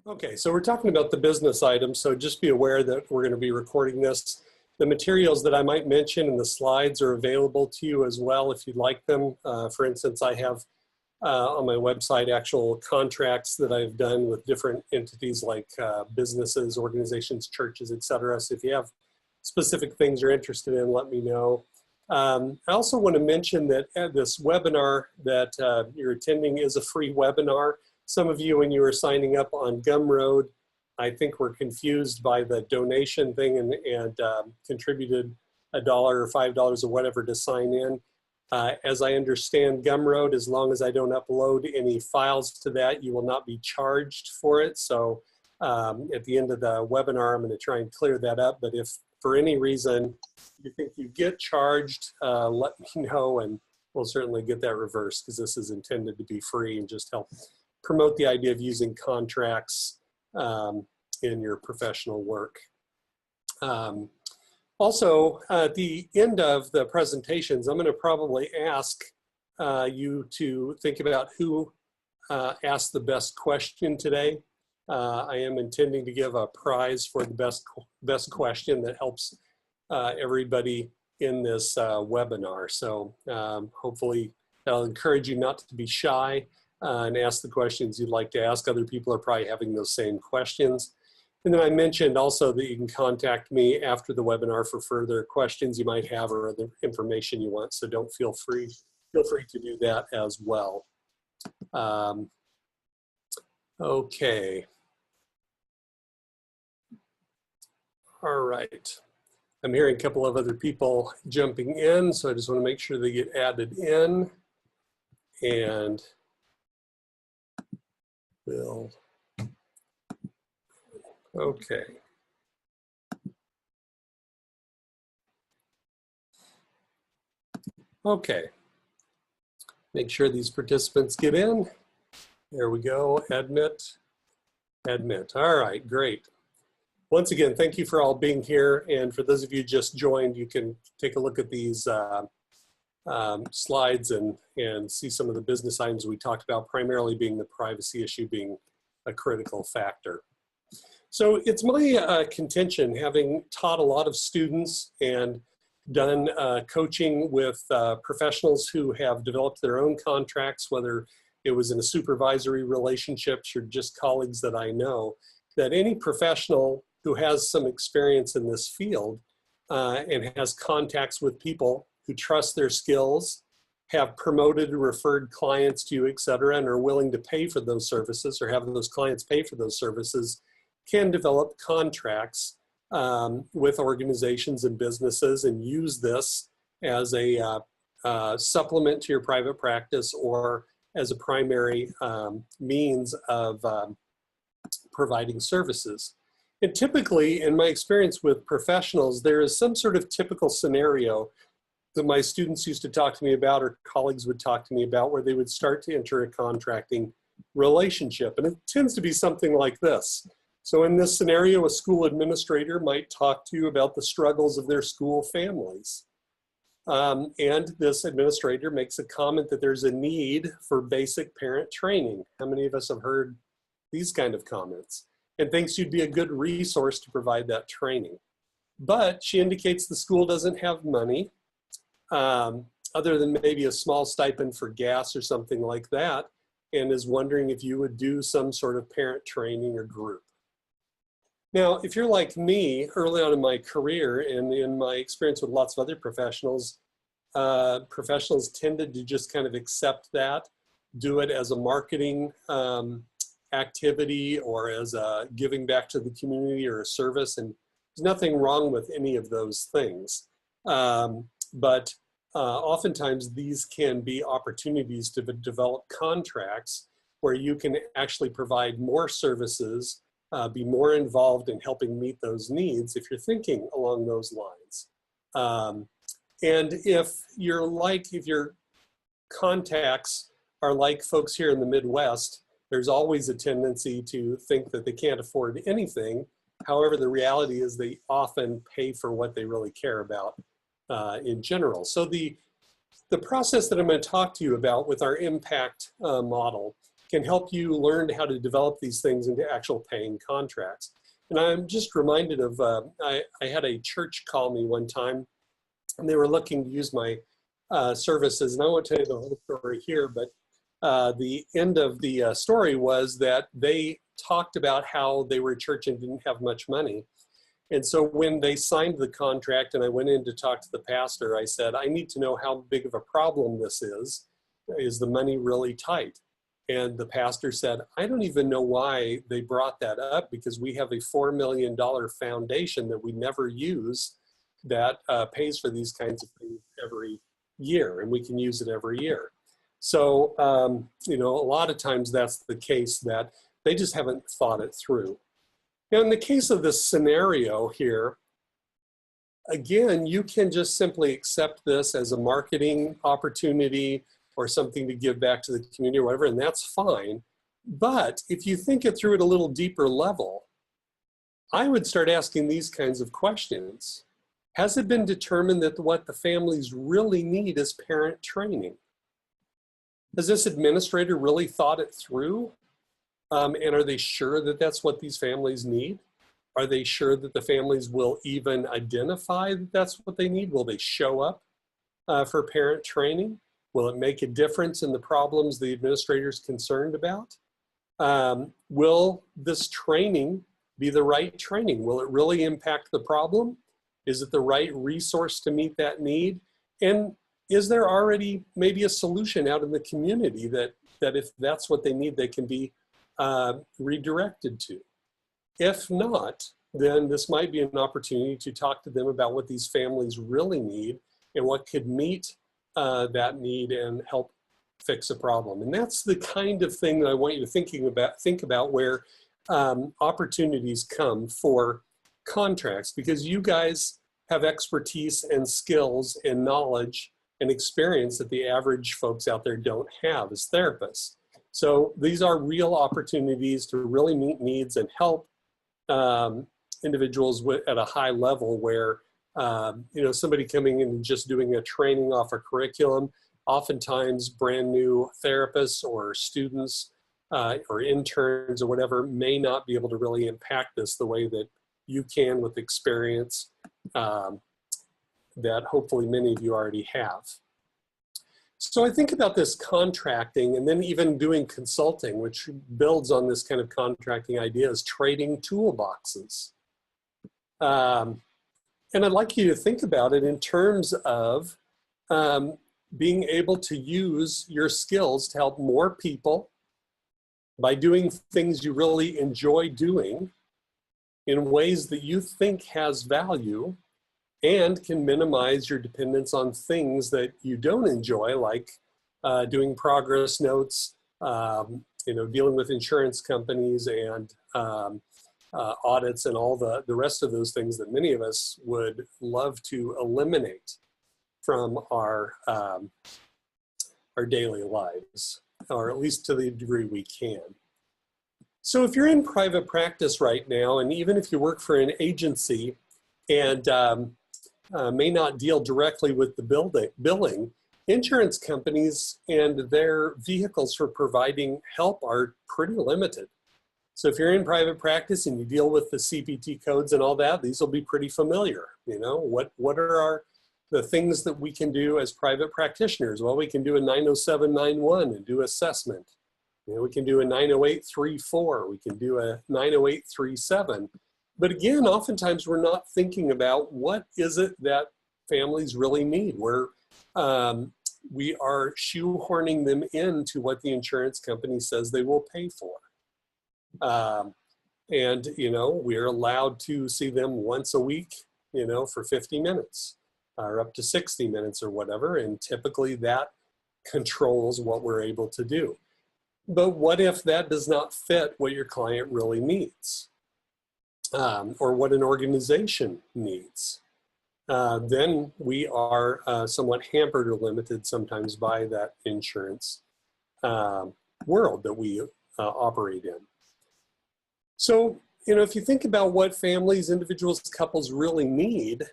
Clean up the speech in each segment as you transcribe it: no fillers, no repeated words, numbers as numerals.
Okay, so we're talking about the business items, so just be aware that we're going to be recording this. The materials that I might mention and the slides are available to you as well if you'd like them. For instance, I have on my website actual contracts that I've done with different entities like businesses, organizations, churches, etc. So if you have specific things you're interested in, let me know. I also want to mention that this webinar that you're attending is a free webinar. Some of you, when you were signing up on Gumroad, I think were confused by the donation thing and contributed $1 or $5 or whatever to sign in. As I understand Gumroad, as long as I don't upload any files to that, you will not be charged for it. So at the end of the webinar, I'm going to try and clear that up. But if for any reason you think you get charged, let me know and we'll certainly get that reversed because this is intended to be free and just help promote the idea of using contracts in your professional work. Also, at the end of the presentations, I'm going to probably ask you to think about who asked the best question today. I am intending to give a prize for the best question that helps everybody in this webinar. So hopefully that'll encourage you not to be shy and ask the questions you'd like to ask. Other people are probably having those same questions. And then I mentioned also that you can contact me after the webinar for further questions you might have or other information you want. So don't feel free to do that as well. Okay. All right. I'm hearing a couple of other people jumping in, so I just want to make sure they get added in. And we'll, okay. Okay. Make sure these participants get in. There we go. Admit. Admit. All right, great. Once again, thank you for all being here. And for those of you just joined, you can take a look at these slides and see some of the business items we talked about, primarily being the privacy issue being a critical factor. So it's my contention, having taught a lot of students and done coaching with professionals who have developed their own contracts, whether it was in a supervisory relationships or just colleagues that I know, that any professional who has some experience in this field and has contacts with people who trust their skills, have promoted or referred clients to you, et cetera, and are willing to pay for those services or have those clients pay for those services, can develop contracts with organizations and businesses and use this as a supplement to your private practice or as a primary means of providing services. And typically, in my experience with professionals, there is some sort of typical scenario that my students used to talk to me about or colleagues would talk to me about where they would start to enter a contracting relationship. And it tends to be something like this. So in this scenario, a school administrator might talk to you about the struggles of their school families. And this administrator makes a comment that there's a need for basic parent training. How many of us have heard these kind of comments? And thinks you'd be a good resource to provide that training. But she indicates the school doesn't have money, other than maybe a small stipend for gas or something like that, and is wondering if you would do some sort of parent training or group. Now, if you're like me, early on in my career and in my experience with lots of other professionals, professionals tended to just kind of accept that, do it as a marketing activity or as a giving back to the community or a service, and there's nothing wrong with any of those things. But oftentimes these can be opportunities to develop contracts where you can actually provide more services, be more involved in helping meet those needs if you're thinking along those lines. And if your contacts are like folks here in the Midwest, there's always a tendency to think that they can't afford anything. However, the reality is they often pay for what they really care about in general. So the process that I'm going to talk to you about with our impact model can help you learn how to develop these things into actual paying contracts. And I'm just reminded of, I had a church call me one time, and they were looking to use my services. And I won't tell you the whole story here, but the end of the story was that they talked about how they were a church and didn't have much money. And so when they signed the contract and I went in to talk to the pastor, I said, I need to know how big of a problem this is. Is the money really tight? And the pastor said, I don't even know why they brought that up, because we have a $4 million foundation that we never use that pays for these kinds of things every year, and we can use it every year. So, you know, a lot of times that's the case, that they just haven't thought it through. Now, in the case of this scenario here, again, you can just simply accept this as a marketing opportunity or something to give back to the community or whatever, and that's fine. But if you think it through at a little deeper level, I would start asking these kinds of questions. Has it been determined that what the families really need is parent training? Has this administrator really thought it through? And are they sure that that's what these families need? Are they sure that the families will even identify that that's what they need? Will they show up for parent training? Will it make a difference in the problems the administrator's concerned about? Will this training be the right training? Will it really impact the problem? Is it the right resource to meet that need? And is there already maybe a solution out in the community that if that's what they need, they can be redirected to? If not, then this might be an opportunity to talk to them about what these families really need and what could meet that need and help fix a problem. And that's the kind of thing that I want you to think about where opportunities come for contracts, because you guys have expertise and skills and knowledge and experience that the average folks out there don't have as therapists. So these are real opportunities to really meet needs and help individuals at a high level where, you know, somebody coming in and just doing a training off a curriculum, oftentimes brand new therapists or students or interns or whatever may not be able to really impact this the way that you can with experience that hopefully many of you already have. So I think about this contracting and then even doing consulting, which builds on this kind of contracting idea, is trading toolboxes. And I'd like you to think about it in terms of being able to use your skills to help more people by doing things you really enjoy doing in ways that you think has value and can minimize your dependence on things that you don't enjoy, like doing progress notes, you know, dealing with insurance companies and audits and all the rest of those things that many of us would love to eliminate from our daily lives, or at least to the degree we can. So if you're in private practice right now, and even if you work for an agency and may not deal directly with the billing, insurance companies and their vehicles for providing help are pretty limited. So if you're in private practice and you deal with the CPT codes and all that, these will be pretty familiar. You know, what are the things that we can do as private practitioners? Well, we can do a 90791 and do assessment. You know, we can do a 90834, we can do a 90837. But again, oftentimes we're not thinking about what is it that families really need. We are shoehorning them into what the insurance company says they will pay for. And, you know, we're allowed to see them once a week, you know, for 50 minutes or up to 60 minutes or whatever. And typically that controls what we're able to do. But what if that does not fit what your client really needs? Or what an organization needs? Then we are somewhat hampered or limited sometimes by that insurance world that we operate in. So, you know, if you think about what families, individuals, couples really need,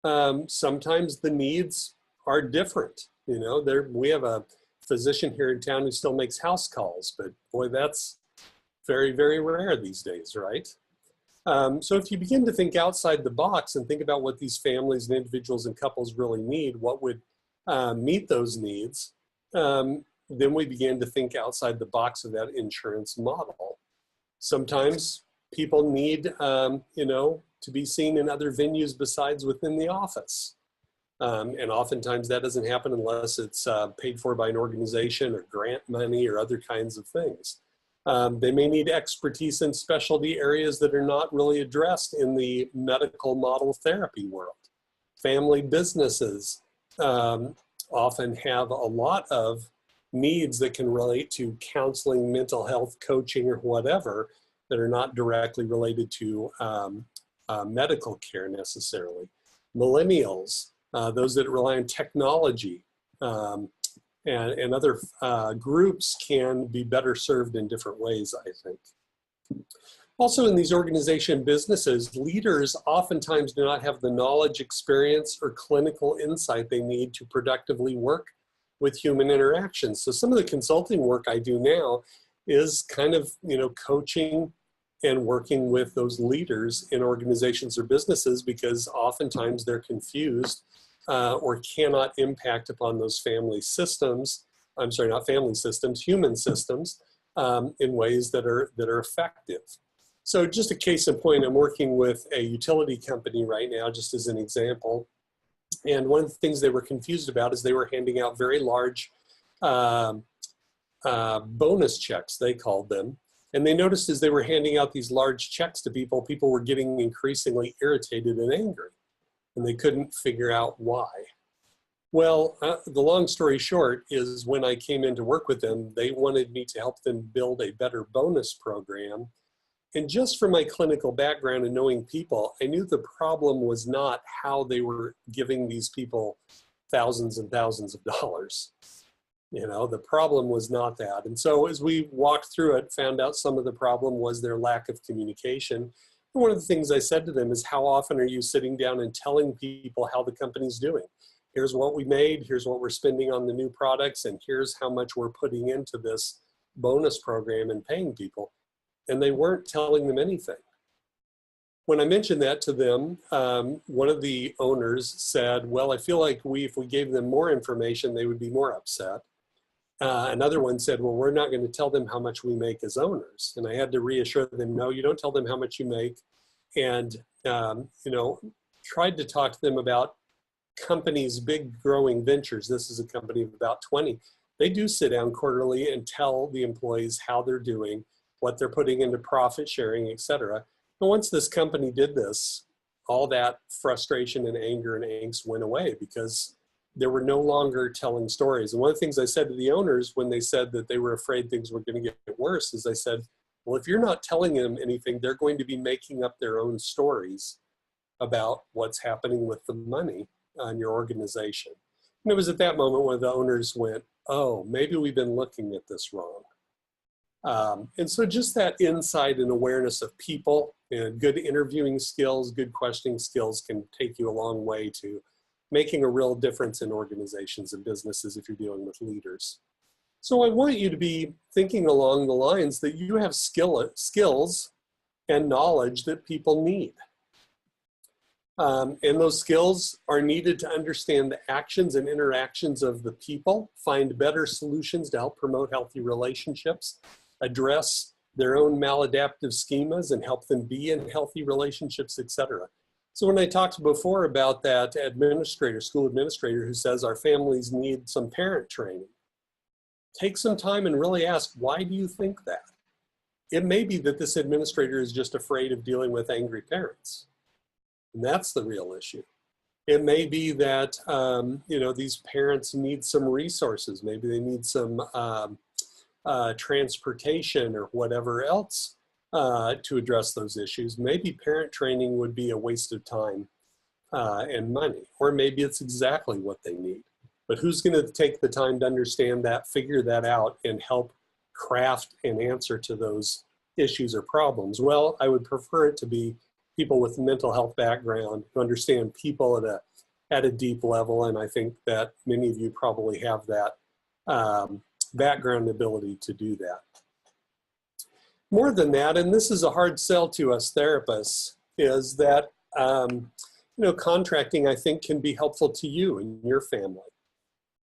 sometimes the needs are different. You know, we have a physician here in town who still makes house calls, but boy, that's very, very rare these days, right? So if you begin to think outside the box and think about what these families and individuals and couples really need, what would meet those needs, then we began to think outside the box of that insurance model. Sometimes people need, you know, to be seen in other venues besides within the office. And oftentimes that doesn't happen unless it's paid for by an organization or grant money or other kinds of things. They may need expertise in specialty areas that are not really addressed in the medical model therapy world. Family businesses often have a lot of needs that can relate to counseling, mental health, coaching, or whatever that are not directly related to medical care necessarily. Millennials, those that rely on technology, and other groups can be better served in different ways, I think. Also in these organization businesses, leaders oftentimes do not have the knowledge, experience, or clinical insight they need to productively work with human interactions. So some of the consulting work I do now is kind of, you know, coaching and working with those leaders in organizations or businesses, because oftentimes they're confused or cannot impact upon those family systems, I'm sorry, not family systems, human systems, in ways that are effective. So just a case in point, I'm working with a utility company right now, just as an example. And one of the things they were confused about is they were handing out very large bonus checks, they called them. And they noticed as they were handing out these large checks to people, people were getting increasingly irritated and angry, and they couldn't figure out why. Well, the long story short is when I came in to work with them, they wanted me to help them build a better bonus program. And just from my clinical background and knowing people, I knew the problem was not how they were giving these people thousands and thousands of dollars. You know, the problem was not that. And so as we walked through it, found out some of the problem was their lack of communication. And one of the things I said to them is, how often are you sitting down and telling people how the company's doing? Here's what we made, here's what we're spending on the new products, and here's how much we're putting into this bonus program and paying people. And they weren't telling them anything. When I mentioned that to them, one of the owners said, well, I feel like if we gave them more information, they would be more upset. Another one said, well, we're not going to tell them how much we make as owners. And I had to reassure them, no, you don't tell them how much you make. And, you know, tried to talk to them about companies' big growing ventures. This is a company of about 20. They do sit down quarterly and tell the employees how they're doing, what they're putting into profit sharing, et cetera. And once this company did this, all that frustration and anger and angst went away because they were no longer telling stories. And one of the things I said to the owners when they said that they were afraid things were going to get worse is I said, well, if you're not telling them anything, they're going to be making up their own stories about what's happening with the money on your organization. And it was at that moment when the owners went, oh, maybe we've been looking at this wrong. And so just that insight and awareness of people and good interviewing skills, good questioning skills can take you a long way to making a real difference in organizations and businesses if you're dealing with leaders. So I want you to be thinking along the lines that you have skills and knowledge that people need. And those skills are needed to understand the actions and interactions of the people, find better solutions to help promote healthy relationships, address their own maladaptive schemas and help them be in healthy relationships, etc. So when I talked before about that administrator, school administrator who says our families need some parent training, take some time and really ask, why do you think that? It may be that this administrator is just afraid of dealing with angry parents. And that's the real issue. It may be that, you know, these parents need some resources. Maybe they need some transportation or whatever else to address those issues. Maybe parent training would be a waste of time and money, or maybe it's exactly what they need. But who's going to take the time to understand that, figure that out, and help craft an answer to those issues or problems? Well, I would prefer it to be people with mental health background who understand people at a deep level, and I think that many of you probably have that background ability to do that. More than that, and this is a hard sell to us therapists, is that contracting, I think, can be helpful to you and your family.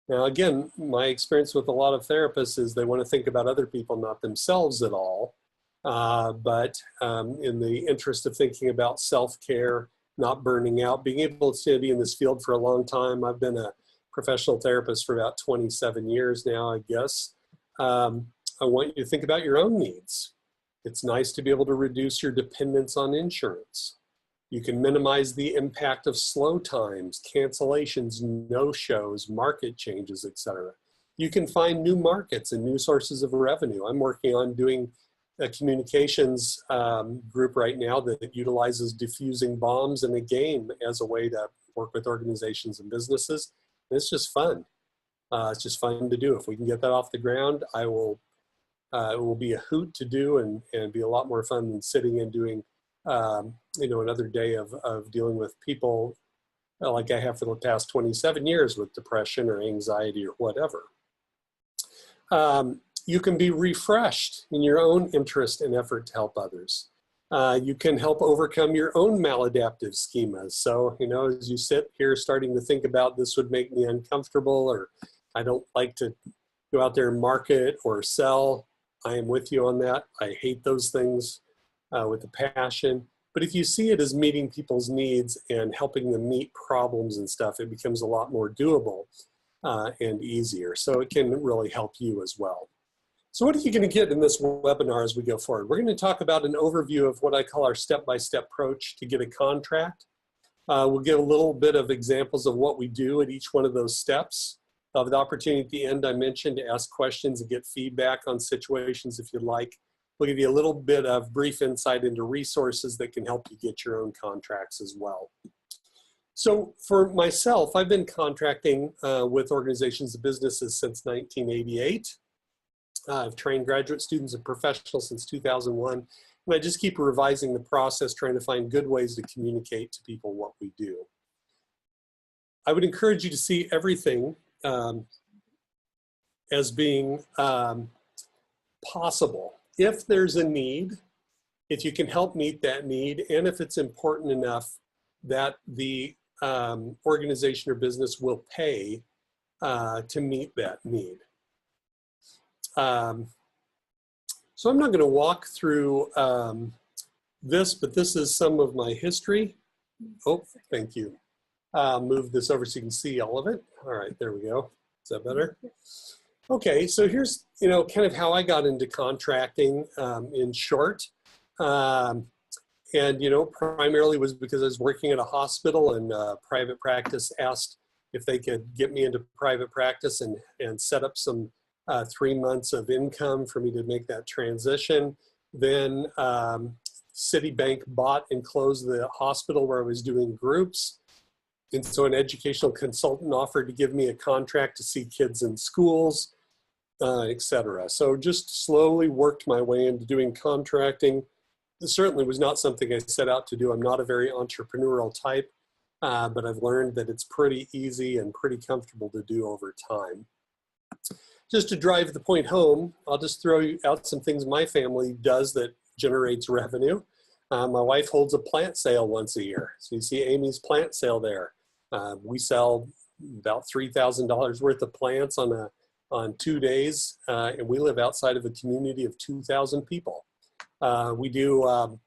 Now, again, my experience with a lot of therapists is they want to think about other people, not themselves at all. But in the interest of thinking about self-care, not burning out, being able to be in this field for a long time. I've been a professional therapist for about 27 years now, I guess. I want you to think about your own needs. It's nice to be able to reduce your dependence on insurance. You can minimize the impact of slow times, cancellations, no-shows, market changes, etc. You can find new markets and new sources of revenue. I'm working on doing a communications group right now that utilizes diffusing bombs in a game as a way to work with organizations and businesses. And it's just fun. It's just fun to do. If we can get that off the ground, it will be a hoot to do and be a lot more fun than sitting and doing another day of dealing with people like I have for the past 27 years with depression or anxiety or whatever. You can be refreshed in your own interest and effort to help others. You can help overcome your own maladaptive schemas. So, as you sit here starting to think about this would make me uncomfortable, or I don't like to go out there and market or sell, I am with you on that. I hate those things with a passion. But if you see it as meeting people's needs and helping them meet problems and stuff, it becomes a lot more doable and easier. So it can really help you as well. So what are you going to get in this webinar as we go forward? We're going to talk about an overview of what I call our step-by-step approach to get a contract. We'll give a little bit of examples of what we do at each one of those steps. I'll have the opportunity at the end, I mentioned, to ask questions and get feedback on situations if you'd like. We'll give you a little bit of brief insight into resources that can help you get your own contracts as well. So for myself, I've been contracting with organizations and businesses since 1988. I've trained graduate students and professionals since 2001, and I just keep revising the process, trying to find good ways to communicate to people what we do. I would encourage you to see everything as being possible. If there's a need, if you can help meet that need, and if it's important enough that the organization or business will pay to meet that need. So I'm not going to walk through this, but this is some of my history. Oh, thank you. Move this over so you can see all of it. All right, there we go. Is that better? Okay, so here's, kind of how I got into contracting in short. And, primarily was because I was working at a hospital, and private practice asked if they could get me into private practice and set up some 3 months of income for me to make that transition. Then Citibank bought and closed the hospital where I was doing groups. And so an educational consultant offered to give me a contract to see kids in schools, etc. So just slowly worked my way into doing contracting. This certainly was not something I set out to do. I'm not a very entrepreneurial type, but I've learned that it's pretty easy and pretty comfortable to do over time. Just to drive the point home, I'll just throw out some things my family does that generates revenue. My wife holds a plant sale once a year. So you see Amy's plant sale there. We sell about $3,000 worth of plants on 2 days, and we live outside of a community of 2,000 people. We do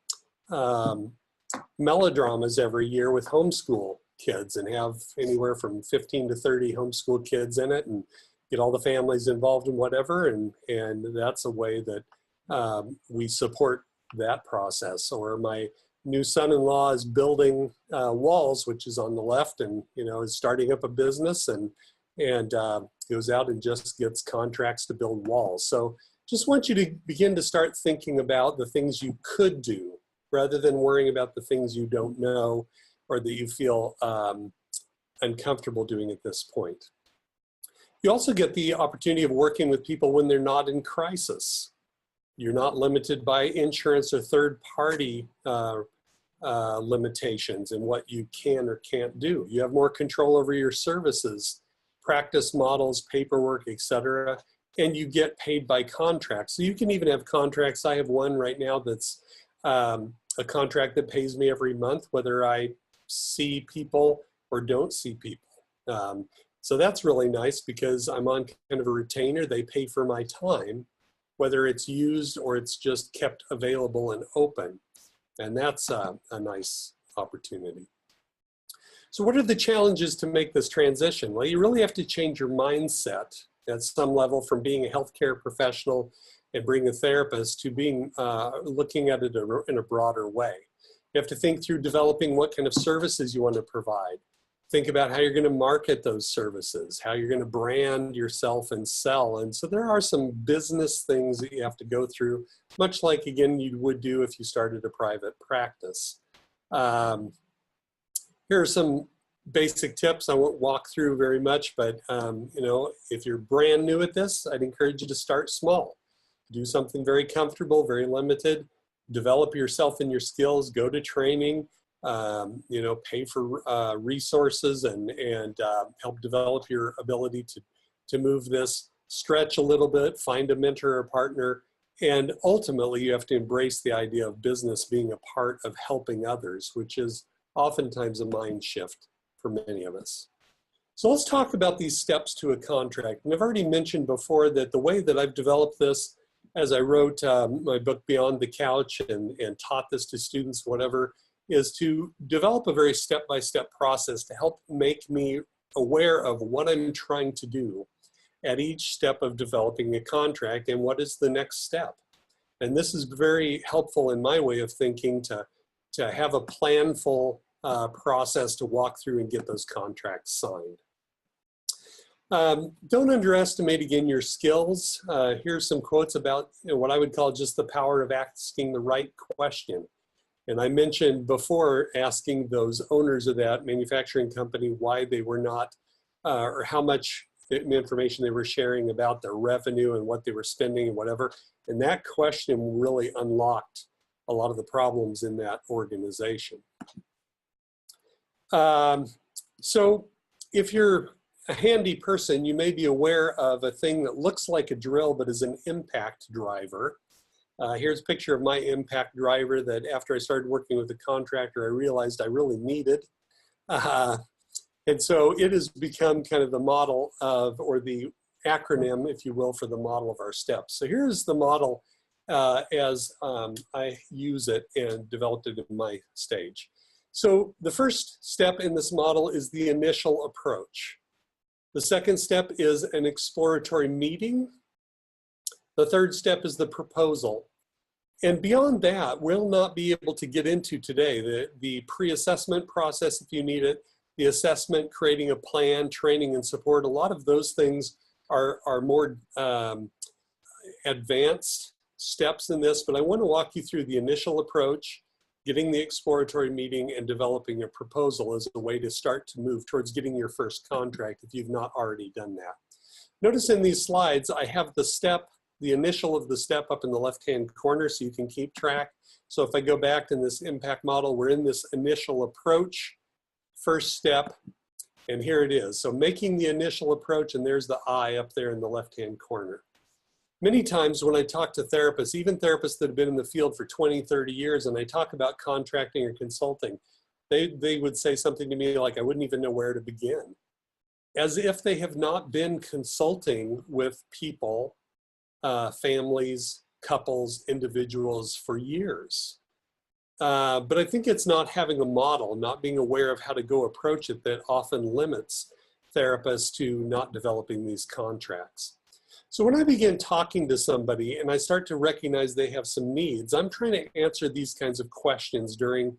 melodramas every year with homeschool kids and have anywhere from 15 to 30 homeschool kids in it, and get all the families involved in whatever, and that's a way that we support that process. Or my new son-in-law is building walls, which is on the left, and is starting up a business and goes out and just gets contracts to build walls. So just want you to begin to start thinking about the things you could do rather than worrying about the things you don't know or that you feel uncomfortable doing at this point. You also get the opportunity of working with people when they're not in crisis. You're not limited by insurance or third-party limitations in what you can or can't do. You have more control over your services practice models, paperwork, etc. And you get paid by contract. So you can even have contracts. I have one right now that's a contract that pays me every month, whether I see people or don't see people. So that's really nice because I'm on kind of a retainer. They pay for my time, whether it's used or it's just kept available and open. And that's a nice opportunity. So what are the challenges to make this transition? Well, you really have to change your mindset at some level from being a healthcare professional and being a therapist to being looking at it in a broader way. You have to think through developing what kind of services you want to provide. Think about how you're going to market those services, how you're going to brand yourself and sell. And so there are some business things that you have to go through, much like, again, you would do if you started a private practice. Here are some basic tips I won't walk through very much, but you know, if you're brand new at this, I'd encourage you to start small. Do something very comfortable, very limited. Develop yourself and your skills, go to training. You know, pay for resources and help develop your ability to move this, stretch a little bit, find a mentor or partner, and ultimately you have to embrace the idea of business being a part of helping others, which is oftentimes a mind shift for many of us. So let's talk about these steps to a contract. And I've already mentioned before that the way that I've developed this as I wrote my book Beyond the Couch and taught this to students, whatever, is to develop a very step-by-step process to help make me aware of what I'm trying to do at each step of developing a contract and what is the next step. And this is very helpful in my way of thinking to have a planful process to walk through and get those contracts signed. Don't underestimate, again, your skills. Here's some quotes about what I would call just the power of asking the right question. And I mentioned before asking those owners of that manufacturing company why they were not, or how much information they were sharing about their revenue and what they were spending and whatever. And that question really unlocked a lot of the problems in that organization. So if you're a handy person, you may be aware of a thing that looks like a drill but is an impact driver. Here's a picture of my impact driver that after I started working with a contractor, I realized I really needed. And so it has become kind of the model of, or the acronym, if you will, for the model of our steps. So here's the model as I use it and developed it in my stage. So the first step in this model is the initial approach. The second step is an exploratory meeting. The third step is the proposal. And beyond that, we'll not be able to get into today the pre-assessment process if you need it, the assessment, creating a plan, training and support. A lot of those things are more advanced steps in this, but I want to walk you through the initial approach, getting the exploratory meeting, and developing a proposal as a way to start to move towards getting your first contract if you've not already done that. Notice in these slides, I have the initial of the step up in the left-hand corner so you can keep track. So if I go back in this impact model, we're in this initial approach, first step, and here it is. So making the initial approach, and there's the I up there in the left-hand corner. Many times when I talk to therapists, even therapists that have been in the field for 20, 30 years, and I talk about contracting or consulting, they would say something to me like, I wouldn't even know where to begin. As if they have not been consulting with people, families, couples, individuals for years. But I think it's not having a model, not being aware of how to go approach it that often limits therapists to not developing these contracts. So when I begin talking to somebody and I start to recognize they have some needs, I'm trying to answer these kinds of questions during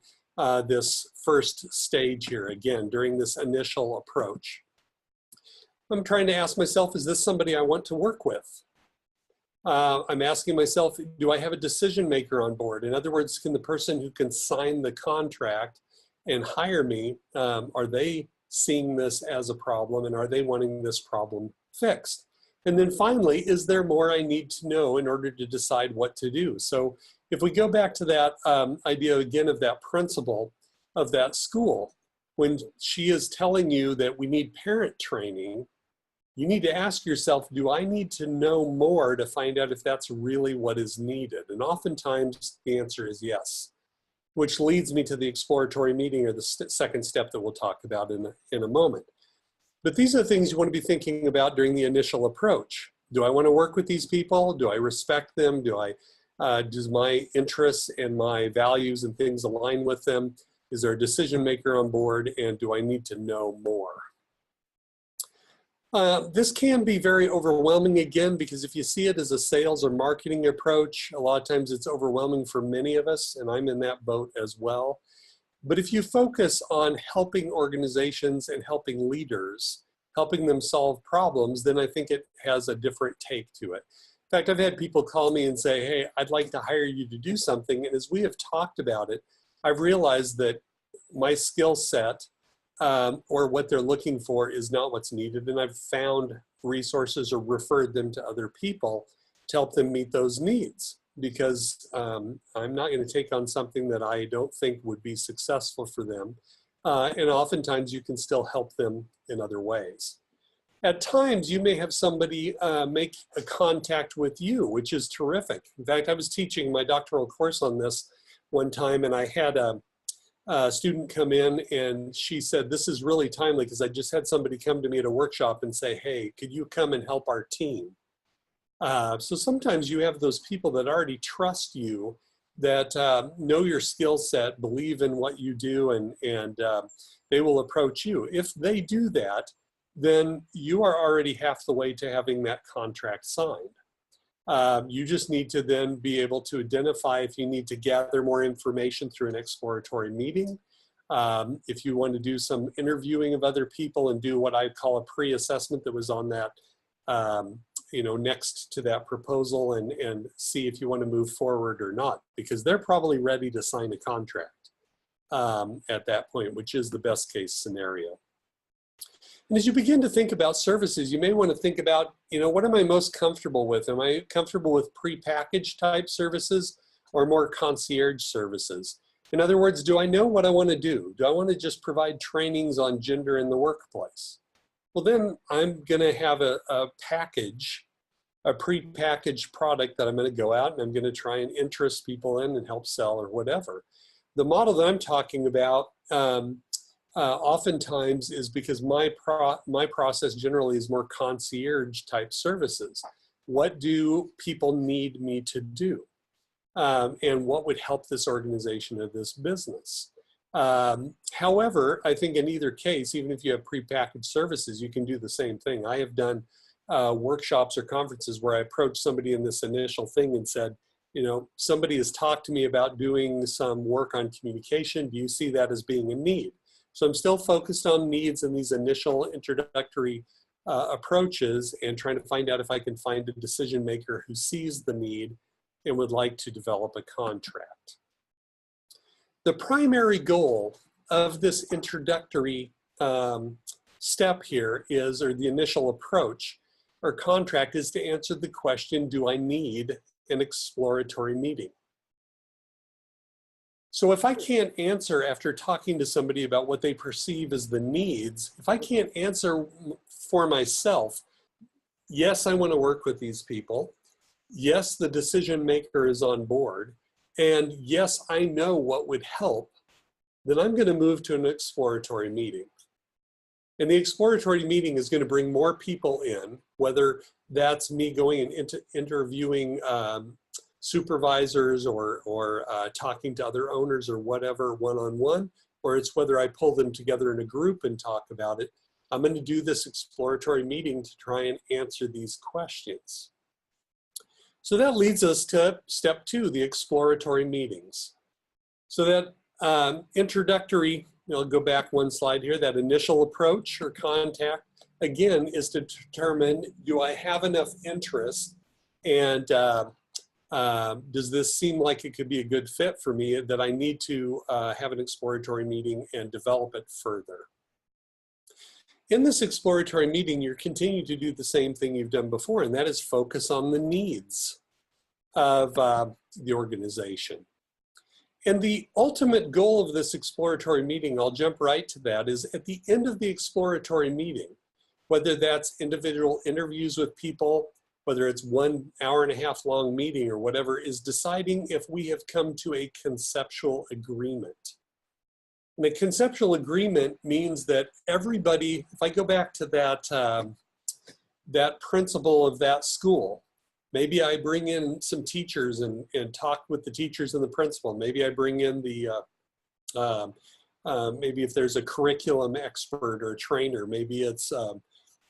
this first stage here, again, during this initial approach. I'm trying to ask myself, is this somebody I want to work with? I'm asking myself, do I have a decision maker on board? In other words, can the person who can sign the contract and hire me, are they seeing this as a problem and are they wanting this problem fixed? And then finally, is there more I need to know in order to decide what to do? So if we go back to that idea again of that principal of that school, when she is telling you that we need parent training, you need to ask yourself, do I need to know more to find out if that's really what is needed? And oftentimes the answer is yes, which leads me to the exploratory meeting, or the second step that we'll talk about in a moment. But these are the things you want to be thinking about during the initial approach. Do I want to work with these people? Do I respect them? Does my interests and my values and things align with them? Is there a decision maker on board? And do I need to know more? This can be very overwhelming again, because if you see it as a sales or marketing approach, a lot of times it's overwhelming for many of us, and I'm in that boat as well. But if you focus on helping organizations and helping leaders, helping them solve problems, then I think it has a different take to it. In fact, I've had people call me and say, hey, I'd like to hire you to do something. And as we have talked about it, I've realized that my skill set or what they're looking for is not what's needed. And I've found resources or referred them to other people to help them meet those needs, because I'm not going to take on something that I don't think would be successful for them. And oftentimes you can still help them in other ways. At times, you may have somebody make a contact with you, which is terrific. In fact, I was teaching my doctoral course on this one time, and I had a student come in, and she said, this is really timely because I just had somebody come to me at a workshop and say, hey, could you come and help our team? So sometimes you have those people that already trust you, that know your skill set, believe in what you do, and they will approach you. If they do that, then you are already half the way to having that contract signed. You just need to then be able to identify if you need to gather more information through an exploratory meeting. If you want to do some interviewing of other people and do what I call a pre-assessment that was on that, next to that proposal, and see if you want to move forward or not, because they're probably ready to sign a contract at that point, which is the best case scenario. And as you begin to think about services, you may want to think about, what am I most comfortable with? Am I comfortable with prepackaged type services or more concierge services? In other words, do I know what I want to do? Do I want to just provide trainings on gender in the workplace? Well, then I'm going to have a package, a prepackaged product that I'm going to go out and I'm going to try and interest people in and help sell or whatever. The model that I'm talking about oftentimes is because my process generally is more concierge type services. What do people need me to do? And what would help this organization or this business? However, I think in either case, even if you have prepackaged services, you can do the same thing. I have done workshops or conferences where I approached somebody in this initial thing and said, somebody has talked to me about doing some work on communication. Do you see that as being a need? So I'm still focused on needs in these initial introductory approaches, and trying to find out if I can find a decision maker who sees the need and would like to develop a contract. The primary goal of this introductory step here is, or the initial approach or contract, is to answer the question, do I need an exploratory meeting? So if I can't answer after talking to somebody about what they perceive as the needs, if I can't answer for myself, yes, I want to work with these people. Yes, the decision maker is on board. And yes, I know what would help. Then I'm going to move to an exploratory meeting. And the exploratory meeting is going to bring more people in, whether that's me going and interviewing supervisors or talking to other owners or whatever one-on-one, or it's whether I pull them together in a group and talk about it. I'm going to do this exploratory meeting to try and answer these questions. So that leads us to step 2, the exploratory meetings. So that introductory, I'll go back one slide here, that initial approach or contact, again, is to determine, do I have enough interest, and does this seem like it could be a good fit for me, that I need to have an exploratory meeting and develop it further. In this exploratory meeting, you're continuing to do the same thing you've done before, and that is focus on the needs of the organization. And the ultimate goal of this exploratory meeting, I'll jump right to that, is at the end of the exploratory meeting, whether that's individual interviews with people, whether it's 1 hour-and-a-half long meeting or whatever, is deciding if we have come to a conceptual agreement. And a conceptual agreement means that everybody, if I go back to that, that principal of that school, maybe I bring in some teachers and talk with the teachers and the principal. Maybe I bring in the, maybe if there's a curriculum expert or a trainer, maybe it's,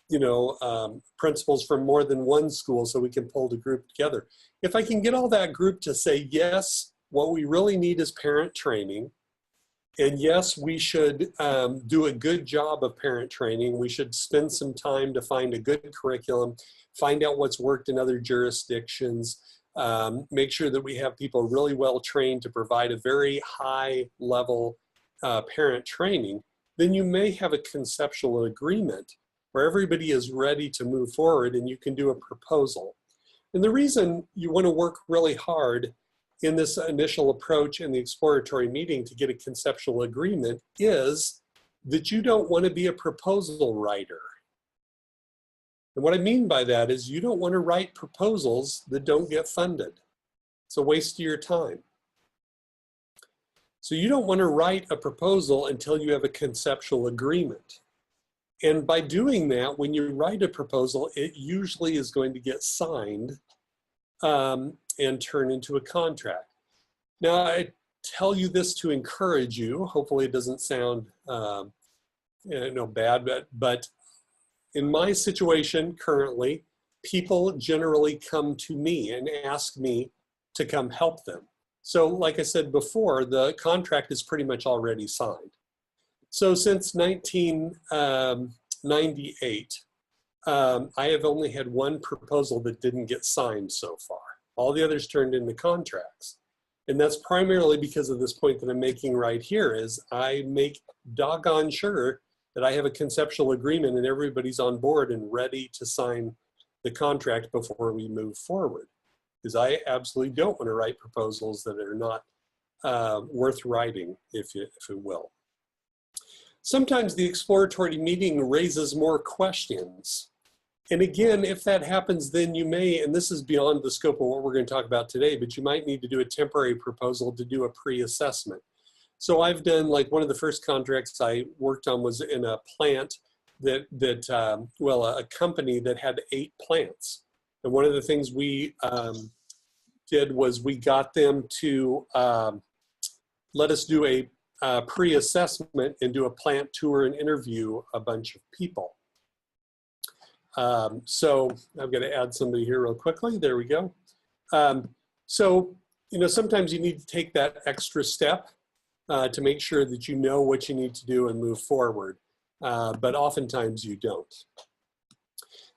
you know, principals from more than one school so we can pull the group together. If I can get all that group to say, yes, what we really need is parent training, and yes, we should do a good job of parent training. We should spend some time to find a good curriculum, find out what's worked in other jurisdictions, make sure that we have people really well trained to provide a very high level parent training. Then you may have a conceptual agreement where everybody is ready to move forward and you can do a proposal. And the reason you want to work really hard in this initial approach in the exploratory meeting to get a conceptual agreement is that you don't want to be a proposal writer. And what I mean by that is you don't want to write proposals that don't get funded. It's a waste of your time. So you don't want to write a proposal until you have a conceptual agreement. And by doing that, when you write a proposal, it usually is going to get signed and turn into a contract. Now, I tell you this to encourage you. Hopefully it doesn't sound bad, but in my situation currently, people generally come to me and ask me to come help them. So like I said before, the contract is pretty much already signed. So since 1998, I have only had one proposal that didn't get signed so far. All the others turned into contracts. And that's primarily because of this point that I'm making right here is I make doggone sure that I have a conceptual agreement and everybody's on board and ready to sign the contract before we move forward. Because I absolutely don't want to write proposals that are not worth writing, if it will. Sometimes the exploratory meeting raises more questions. And again, if that happens, then you may, and this is beyond the scope of what we're going to talk about today, but you might need to do a temporary proposal to do a pre-assessment. So I've done, like one of the first contracts I worked on was in a plant a company that had 8 plants. And one of the things we did was we got them to let us do a pre-assessment and do a plant tour and interview a bunch of people. So I'm going to add somebody here real quickly. There we go. So, you know, sometimes you need to take that extra step to make sure that you know what you need to do and move forward. But oftentimes you don't.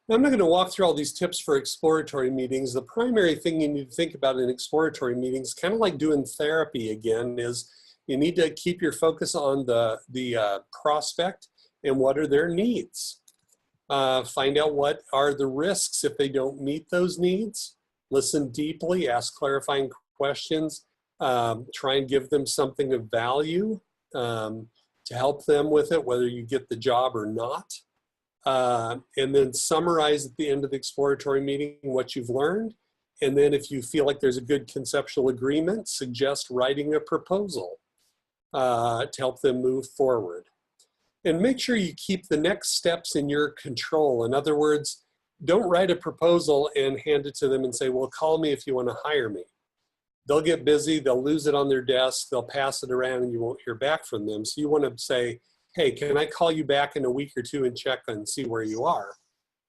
Now, I'm not going to walk through all these tips for exploratory meetings. The primary thing you need to think about in exploratory meetings, kind of like doing therapy again, is you need to keep your focus on the prospect and what are their needs. Find out what are the risks if they don't meet those needs. Listen deeply, ask clarifying questions, try and give them something of value to help them with it, whether you get the job or not. And then summarize at the end of the exploratory meeting what you've learned. And then if you feel like there's a good conceptual agreement, suggest writing a proposal to help them move forward. And make sure you keep the next steps in your control. In other words, don't write a proposal and hand it to them and say, well, call me if you want to hire me. They'll get busy, they'll lose it on their desk, they'll pass it around and you won't hear back from them. So you want to say, hey, can I call you back in a week or two and check and see where you are?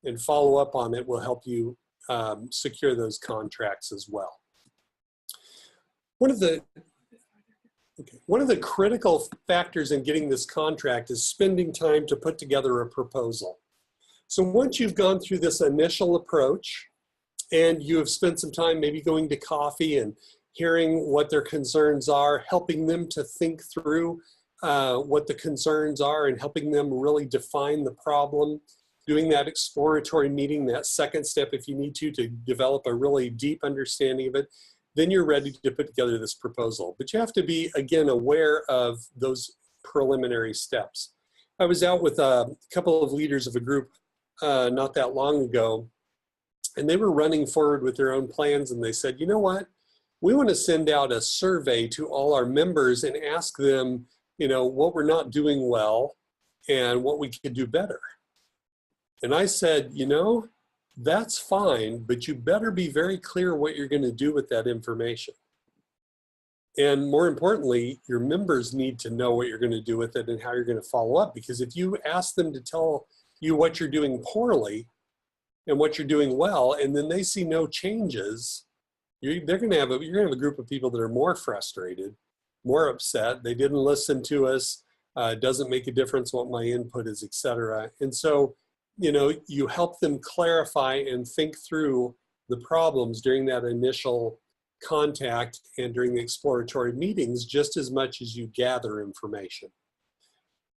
And follow up on it will help you secure those contracts as well. One of the critical factors in getting this contract is spending time to put together a proposal. So once you've gone through this initial approach and you have spent some time maybe going to coffee and hearing what their concerns are, helping them to think through what the concerns are and helping them really define the problem, doing that exploratory meeting, that second step if you need to develop a really deep understanding of it, then you're ready to put together this proposal. But you have to be, again, aware of those preliminary steps. I was out with a couple of leaders of a group not that long ago, and they were running forward with their own plans, and they said, you know what? We want to send out a survey to all our members and ask them, you know, what we're not doing well and what we could do better. And I said, you know, that's fine, but you better be very clear what you're going to do with that information. And more importantly, your members need to know what you're going to do with it and how you're going to follow up. Because if you ask them to tell you what you're doing poorly and what you're doing well, and then they see no changes, you're going to have a group of people that are more frustrated, more upset. They didn't listen to us. It doesn't make a difference what my input is, etc. And so, you know, you help them clarify and think through the problems during that initial contact and during the exploratory meetings just as much as you gather information.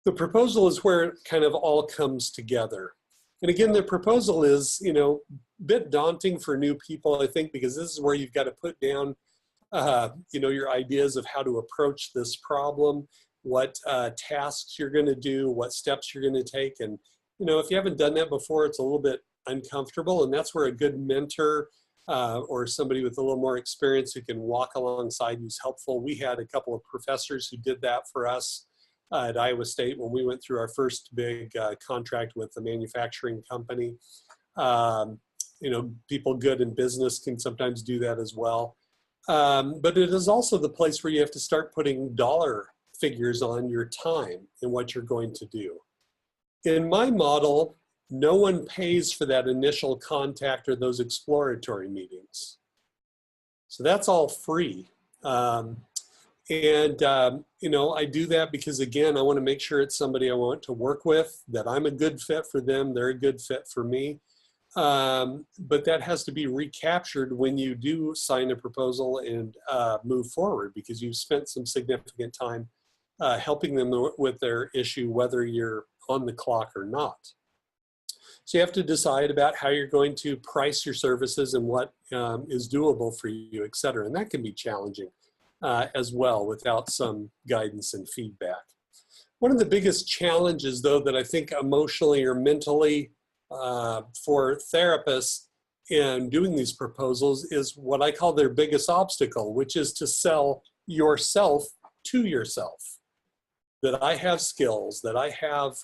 The proposal is where it kind of all comes together. And again, the proposal is, you know, a bit daunting for new people, I think, because this is where you've got to put down, you know, your ideas of how to approach this problem, what tasks you're going to do, what steps you're going to take. And, you know, if you haven't done that before, it's a little bit uncomfortable. And that's where a good mentor or somebody with a little more experience who can walk alongside you is helpful. We had a couple of professors who did that for us at Iowa State when we went through our first big contract with the manufacturing company. You know, people good in business can sometimes do that as well. But it is also the place where you have to start putting dollar figures on your time and what you're going to do. In my model, no one pays for that initial contact or those exploratory meetings. So that's all free. You know, I do that because, again, I want to make sure it's somebody I want to work with, that I'm a good fit for them, they're a good fit for me. But that has to be recaptured when you do sign a proposal and move forward, because you've spent some significant time helping them with their issue, whether you're on the clock or not. So you have to decide about how you're going to price your services and what is doable for you, et cetera. And that can be challenging as well without some guidance and feedback. One of the biggest challenges, though, that I think emotionally or mentally for therapists in doing these proposals is what I call their biggest obstacle, which is to sell yourself to yourself. That I have skills, that I have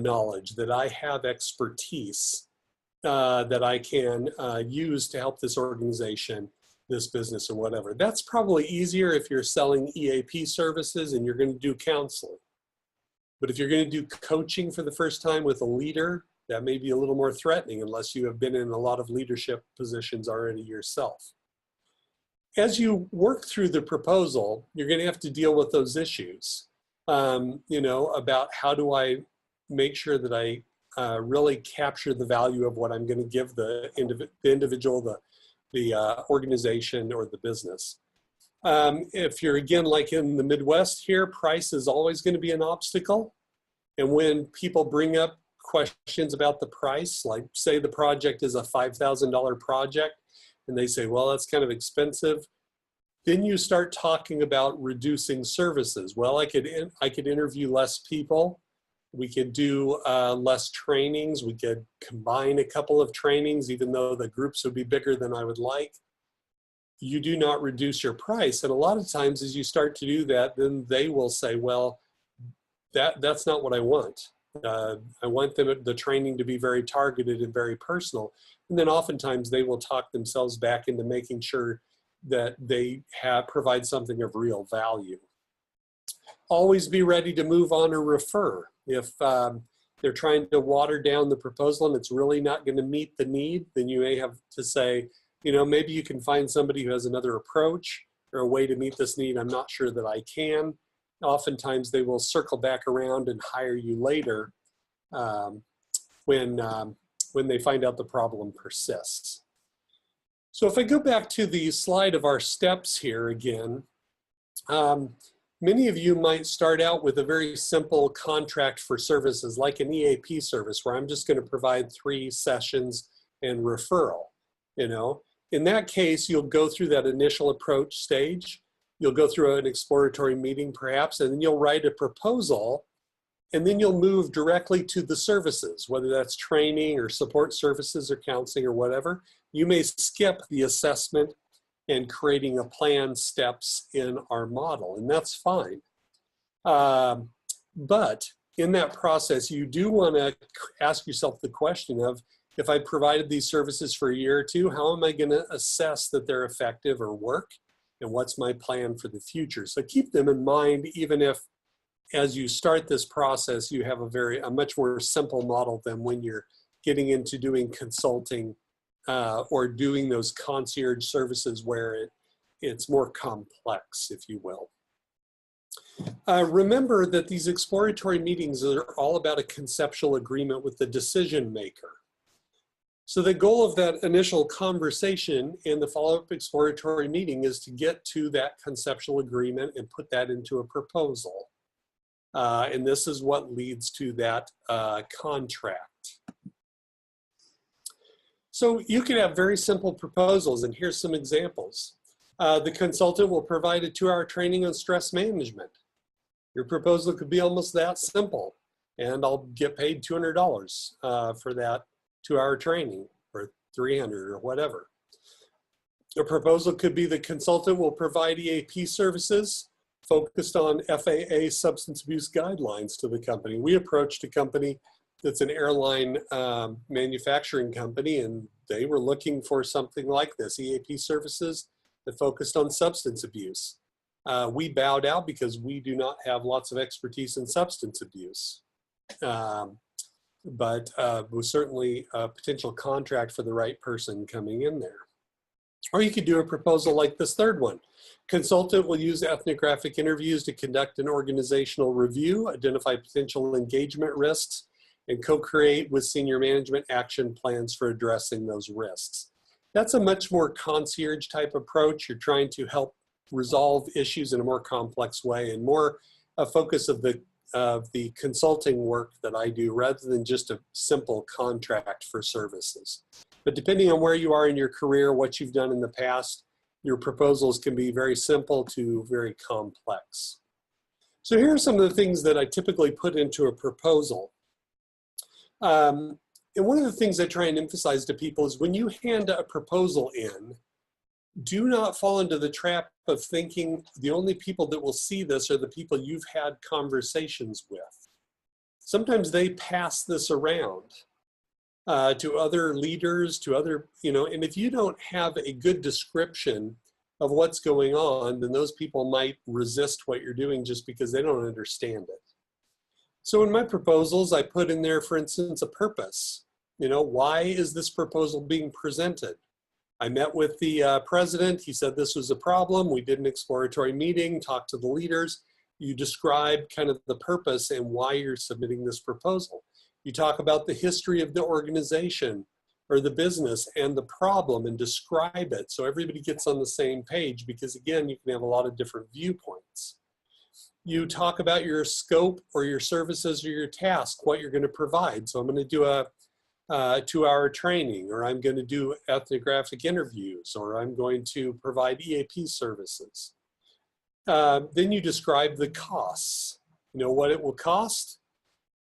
knowledge, that I have expertise that I can use to help this organization, this business, or whatever. That's probably easier if you're selling EAP services and you're going to do counseling. But if you're going to do coaching for the first time with a leader, that may be a little more threatening unless you have been in a lot of leadership positions already yourself. As you work through the proposal, you're going to have to deal with those issues, you know, about how do I make sure that I really capture the value of what I'm going to give the individual, the organization, or the business. If you're, again, like in the Midwest here, price is always going to be an obstacle. And when people bring up questions about the price, like say the project is a $5,000 project, and they say, well, that's kind of expensive, then you start talking about reducing services. Well, I could interview less people. We could do less trainings. We could combine a couple of trainings, even though the groups would be bigger than I would like. You do not reduce your price. And a lot of times as you start to do that, then they will say, well, that's not what I want. I want the training to be very targeted and very personal. And then oftentimes they will talk themselves back into making sure that they provide something of real value. Always be ready to move on or refer. If they're trying to water down the proposal and it's really not going to meet the need, then you may have to say, you know, maybe you can find somebody who has another approach or a way to meet this need. I'm not sure that I can. Oftentimes they will circle back around and hire you later when they find out the problem persists. So if I go back to the slide of our steps here again, many of you might start out with a very simple contract for services like an EAP service where I'm just going to provide 3 sessions and referral. You know, in that case, you'll go through that initial approach stage. You'll go through an exploratory meeting perhaps, and then you'll write a proposal And then you'll move directly to the services, whether that's training or support services or counseling or whatever. You may skip the assessment and creating a plan steps in our model, and that's fine. But in that process, you do want to ask yourself the question of, if I provided these services for a year or two, how am I going to assess that they're effective or work? And what's my plan for the future? So keep them in mind, even if as you start this process, you have a much more simple model than when you're getting into doing consulting or doing those concierge services where it's more complex, if you will. Remember that these exploratory meetings are all about a conceptual agreement with the decision maker. So the goal of that initial conversation and the follow-up exploratory meeting is to get to that conceptual agreement and put that into a proposal. And this is what leads to that contract. So you can have very simple proposals, and here's some examples. The consultant will provide a 2-hour training on stress management. Your proposal could be almost that simple, and I'll get paid $200 for that 2-hour training, or $300 or whatever. A proposal could be the consultant will provide EAP services focused on FAA substance abuse guidelines to the company. We approached a company that's an airline manufacturing company, and they were looking for something like this, EAP services that focused on substance abuse. We bowed out because we do not have lots of expertise in substance abuse. But was certainly a potential contract for the right person coming in there. Or you could do a proposal like this third one. Consultant will use ethnographic interviews to conduct an organizational review, identify potential engagement risks, and co-create with senior management action plans for addressing those risks. That's a much more concierge type approach. You're trying to help resolve issues in a more complex way, and more a focus of the consulting work that I do rather than just a simple contract for services. But depending on where you are in your career, what you've done in the past, your proposals can be very simple to very complex. So here are some of the things that I typically put into a proposal. And one of the things I try and emphasize to people is when you hand a proposal in, do not fall into the trap of thinking the only people that will see this are the people you've had conversations with. Sometimes they pass this around to other leaders, to other, and if you don't have a good description of what's going on, then those people might resist what you're doing just because they don't understand it. So in my proposals, I put in there, for instance, a purpose. Why is this proposal being presented? I met with the president. He said this was a problem. We did an exploratory meeting, talked to the leaders. You describe kind of the purpose and why you're submitting this proposal. You talk about the history of the organization or the business and the problem and describe it so everybody gets on the same page, because again, you can have a lot of different viewpoints. You talk about your scope or your services or your task, what you're going to provide. So I'm going to do a 2-hour training, or I'm going to do ethnographic interviews, or I'm going to provide EAP services. Then you describe the costs, what it will cost.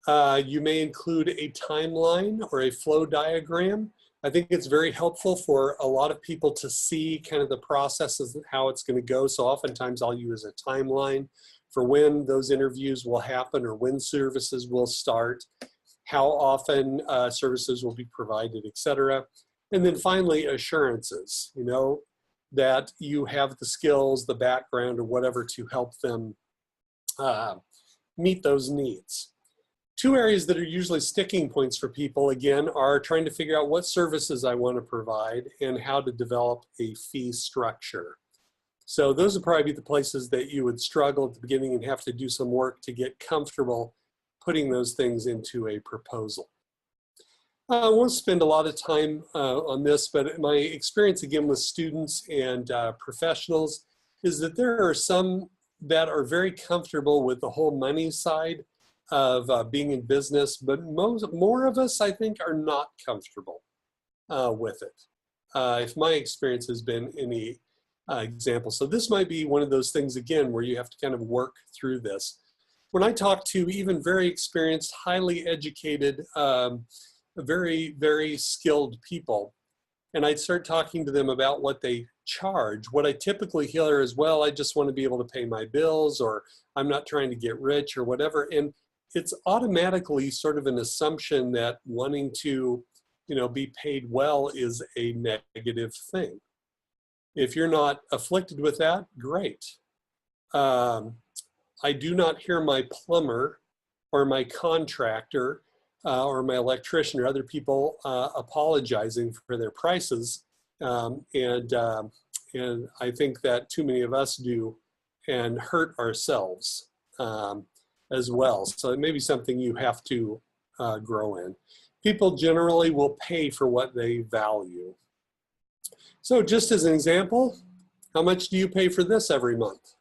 You may include a timeline or a flow diagram. I think it's very helpful for a lot of people to see kind of the processes and how it's going to go. So oftentimes I'll use a timeline for when those interviews will happen or when services will start, how often services will be provided, etc. And then finally, assurances, that you have the skills, the background, or whatever to help them meet those needs. Two areas that are usually sticking points for people, again, are trying to figure out what services I want to provide and how to develop a fee structure. So those would probably be the places that you would struggle at the beginning and have to do some work to get comfortable putting those things into a proposal. I won't spend a lot of time on this, but my experience again with students and professionals is that there are some that are very comfortable with the whole money side of being in business, but more of us, I think, are not comfortable with it. If my experience has been any example. So this might be one of those things, again, where you have to kind of work through this. when I talk to even very experienced, highly educated, very, very skilled people, and I start talking to them about what they charge, what I typically hear is, well, I just want to be able to pay my bills, or I'm not trying to get rich or whatever. And it's automatically sort of an assumption that wanting to, be paid well is a negative thing. If you're not afflicted with that, great. I do not hear my plumber or my contractor or my electrician or other people apologizing for their prices. And I think that too many of us do and hurt ourselves as well. So it may be something you have to grow in. People generally will pay for what they value. So just as an example, how much do you pay for this every month?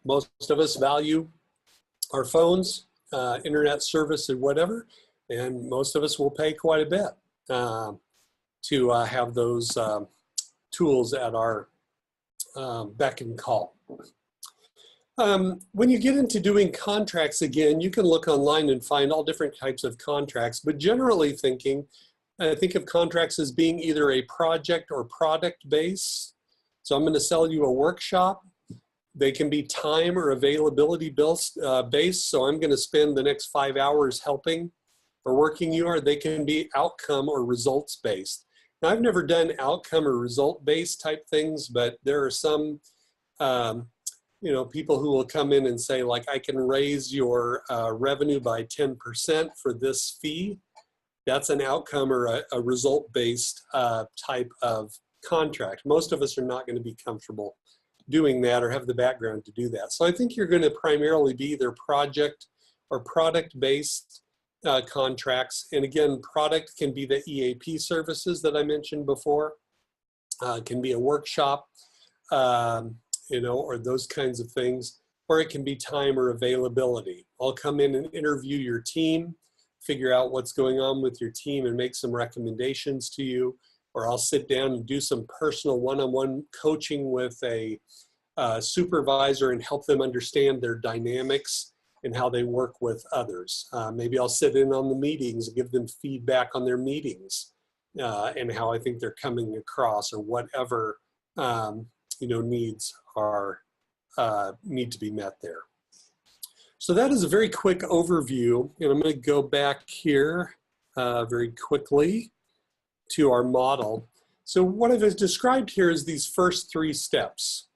Most of us value our phones, internet service and whatever, and most of us will pay quite a bit to have those tools at our beck and call. When you get into doing contracts, again, you can look online and find all different types of contracts, but generally thinking, I think of contracts as being either a project or product based. So I'm going to sell you a workshop. They can be time or availability based. So I'm going to spend the next 5 hours helping or working you, or they can be outcome or results based. Now, I've never done outcome or result based type things, but there are some people who will come in and say, like, I can raise your revenue by 10% for this fee. That's an outcome or a result-based type of contract. Most of us are not going to be comfortable doing that or have the background to do that. So I think you're going to primarily be either project or product-based contracts. And again, product can be the EAP services that I mentioned before. It can be a workshop, or those kinds of things. Or it can be time or availability. I'll come in and interview your team, figure out what's going on with your team and make some recommendations to you, or I'll sit down and do some personal one-on-one coaching with a supervisor and help them understand their dynamics and how they work with others. Maybe I'll sit in on the meetings and give them feedback on their meetings and how I think they're coming across, or whatever needs are need to be met there. So that is a very quick overview, and I'm going to go back here very quickly to our model. So what I've described here is these first 3 steps.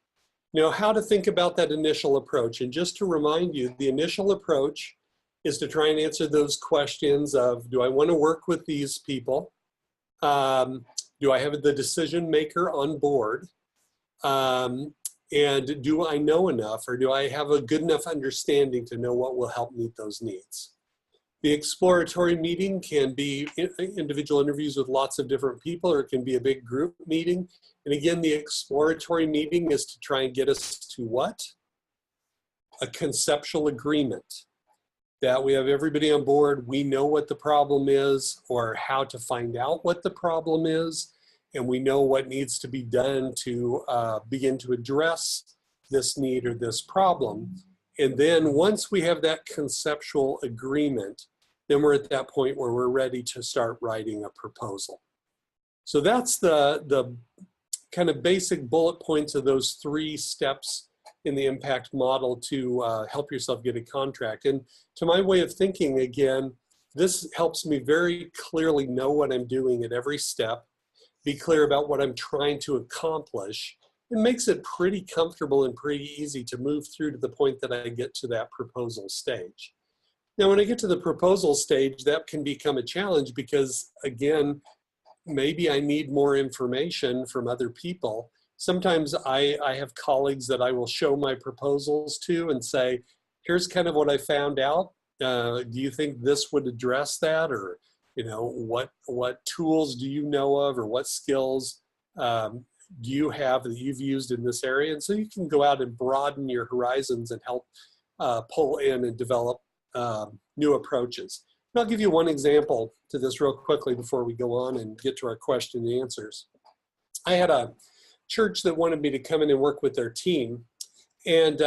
How to think about that initial approach. And just to remind you, the initial approach is to try and answer those questions of, do I want to work with these people? Do I have the decision maker on board? And do I know enough, or do I have a good enough understanding to know what will help meet those needs? The exploratory meeting can be individual interviews with lots of different people, or it can be a big group meeting. And again, the exploratory meeting is to try and get us to what? A conceptual agreement. That we have everybody on board, we know what the problem is, or how to find out what the problem is, and we know what needs to be done to begin to address this need or this problem. And then once we have that conceptual agreement, then we're at that point where we're ready to start writing a proposal. So that's the kind of basic bullet points of those 3 steps in the impact model to help yourself get a contract. And to my way of thinking, again, this helps me very clearly know what I'm doing at every step, be clear about what I'm trying to accomplish. It makes it pretty comfortable and pretty easy to move through to the point that I get to that proposal stage. Now, when I get to the proposal stage, that can become a challenge because, again, maybe I need more information from other people. Sometimes I have colleagues that I will show my proposals to and say, here's kind of what I found out. Do you think this would address that? Or, what tools do you know of, or what skills do you have that you've used in this area? And so you can go out and broaden your horizons and help pull in and develop new approaches. And I'll give you one example to this real quickly before we go on and get to our question and answers. I had a church that wanted me to come in and work with their team. And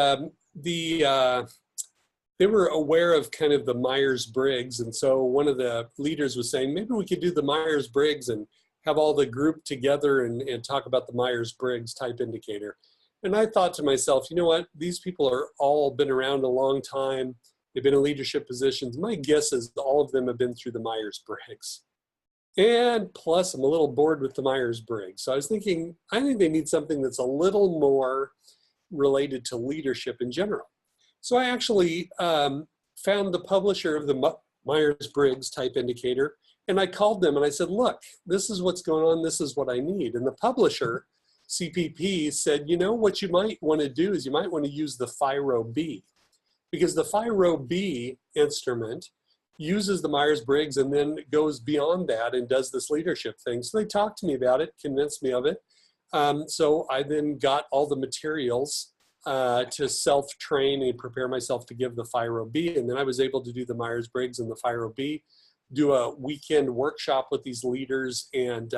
they were aware of kind of the Myers-Briggs. And so one of the leaders was saying, maybe we could do the Myers-Briggs and have all the group together and talk about the Myers-Briggs type indicator. And I thought to myself, you know what? These people are all been around a long time. They've been in leadership positions. My guess is all of them have been through the Myers-Briggs. And plus, I'm a little bored with the Myers-Briggs. So I was thinking, I think they need something that's a little more related to leadership in general. So I actually found the publisher of the Myers-Briggs type indicator, and I called them and I said, look, this is what's going on, this is what I need. And the publisher, CPP, said, you know, what you might want to do is you might want to use the FIRO-B, because the FIRO-B instrument uses the Myers-Briggs and then goes beyond that and does this leadership thing. So they talked to me about it, convinced me of it. So I then got all the materials to self-train and prepare myself to give the FIRO-B. And then I was able to do the Myers-Briggs and the FIRO-B, do a weekend workshop with these leaders and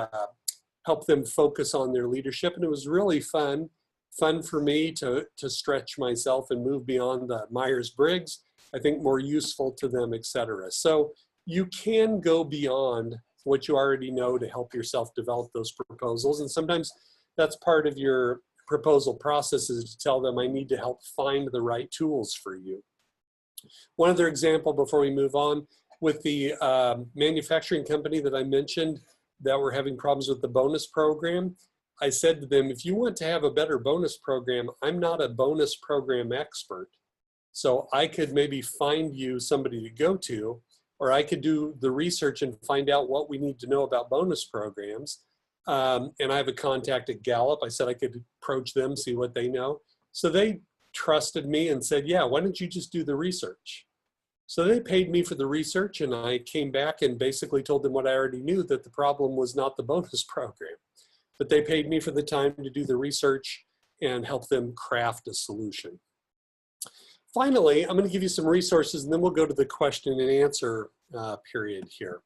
help them focus on their leadership. And it was really fun for me to stretch myself and move beyond the Myers-Briggs. I think more useful to them, etc. So you can go beyond what you already know to help yourself develop those proposals. And sometimes that's part of your proposal process, is to tell them, I need to help find the right tools for you. One other example before we move on, with the manufacturing company that I mentioned that were having problems with the bonus program, I said to them, if you want to have a better bonus program, I'm not a bonus program expert. So I could maybe find you somebody to go to, or I could do the research and find out what we need to know about bonus programs. And I have a contact at Gallup. I said I could approach them, see what they know. So they trusted me and said, yeah, why don't you just do the research? So they paid me for the research, and I came back and basically told them what I already knew, that the problem was not the bonus program. But they paid me for the time to do the research and help them craft a solution. Finally, I'm going to give you some resources, and then we'll go to the question and answer period here.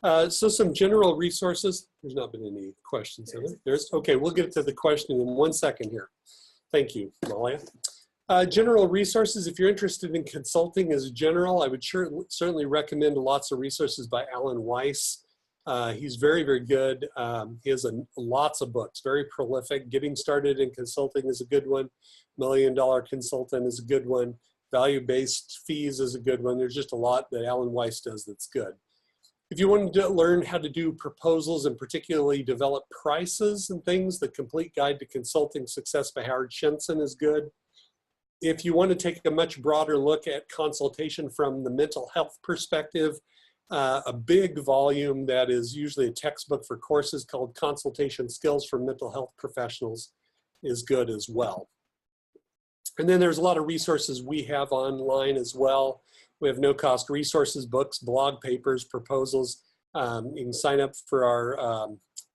So some general resources. There's not been any questions, have there? There's, okay, we'll get to the question in 1 second here. Thank you, Malia. General resources, if you're interested in consulting as a general, I would certainly recommend lots of resources by Alan Weiss. He's very, very good. He has lots of books, very prolific. Getting Started in Consulting is a good one. $1 Million Consultant is a good one. Value-Based Fees is a good one. There's just a lot that Alan Weiss does that's good. If you want to learn how to do proposals and particularly develop prices and things, The Complete Guide to Consulting Success by Howard Shenson is good. If you want to take a much broader look at consultation from the mental health perspective, a big volume that is usually a textbook for courses called Consultation Skills for Mental Health Professionals is good as well. And then there's a lot of resources we have online as well. We have no-cost resources, books, blog papers, proposals. You can sign up for our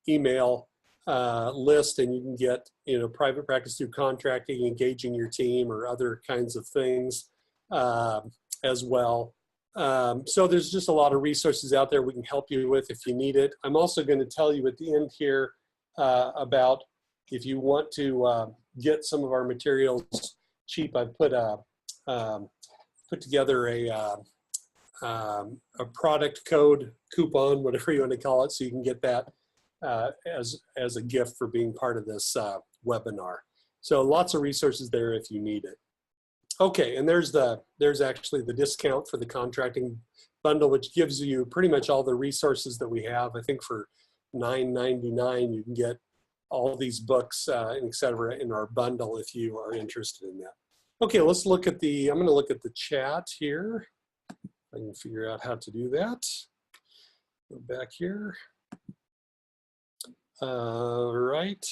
email list, and you can get private practice through contracting, engaging your team, or other kinds of things as well. So there's just a lot of resources out there we can help you with if you need it. I'm also going to tell you at the end here about if you want to get some of our materials cheap. I've put together a product code coupon, whatever you want to call it, so you can get that as a gift for being part of this webinar. So lots of resources there if you need it. Okay, and there's actually the discount for the contracting bundle, which gives you pretty much all the resources that we have. I think for $9.99 you can get all these books, et cetera, in our bundle if you are interested in that. Okay, let's look at I'm going to look at the chat here. I can figure out how to do that. Go back here. All right.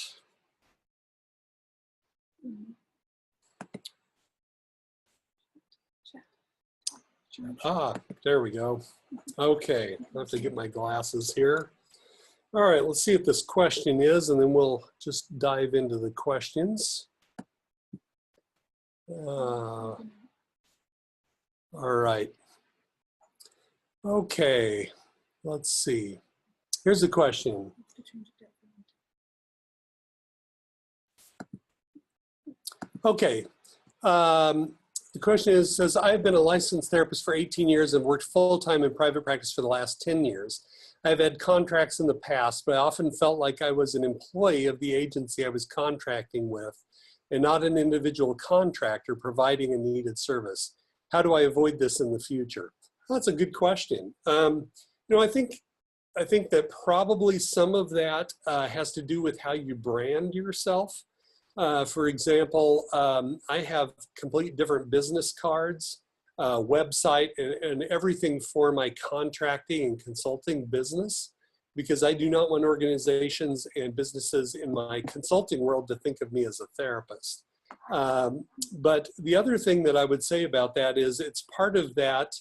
Ah, there we go. Okay, I have to get my glasses here. All right, let's see what this question is, and then we'll just dive into the questions. All right. Okay, let's see. Here's the question. Okay, The question is, says, I've been a licensed therapist for 18 years and worked full-time in private practice for the last 10 years. I've had contracts in the past, but I often felt like I was an employee of the agency I was contracting with and not an individual contractor providing a needed service. How do I avoid this in the future? Well, that's a good question. You know, I think that probably some of that has to do with how you brand yourself. For example, I have complete different business cards, website, and everything for my contracting and consulting business, because I do not want organizations and businesses in my consulting world to think of me as a therapist. But the other thing that I would say about that is it's part of that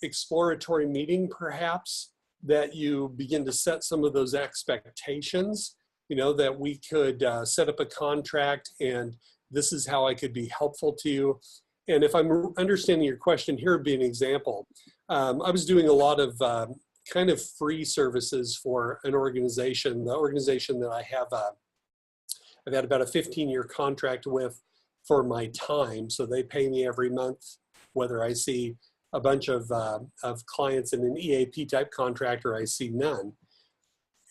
exploratory meeting, perhaps, that you begin to set some of those expectations, you know, that we could set up a contract and this is how I could be helpful to you. And if I'm understanding your question, here would be an example. I was doing a lot of kind of free services for an organization. The organization that I have, I've had about a 15-year contract with for my time. So they pay me every month, whether I see a bunch of clients in an EAP type contract or I see none.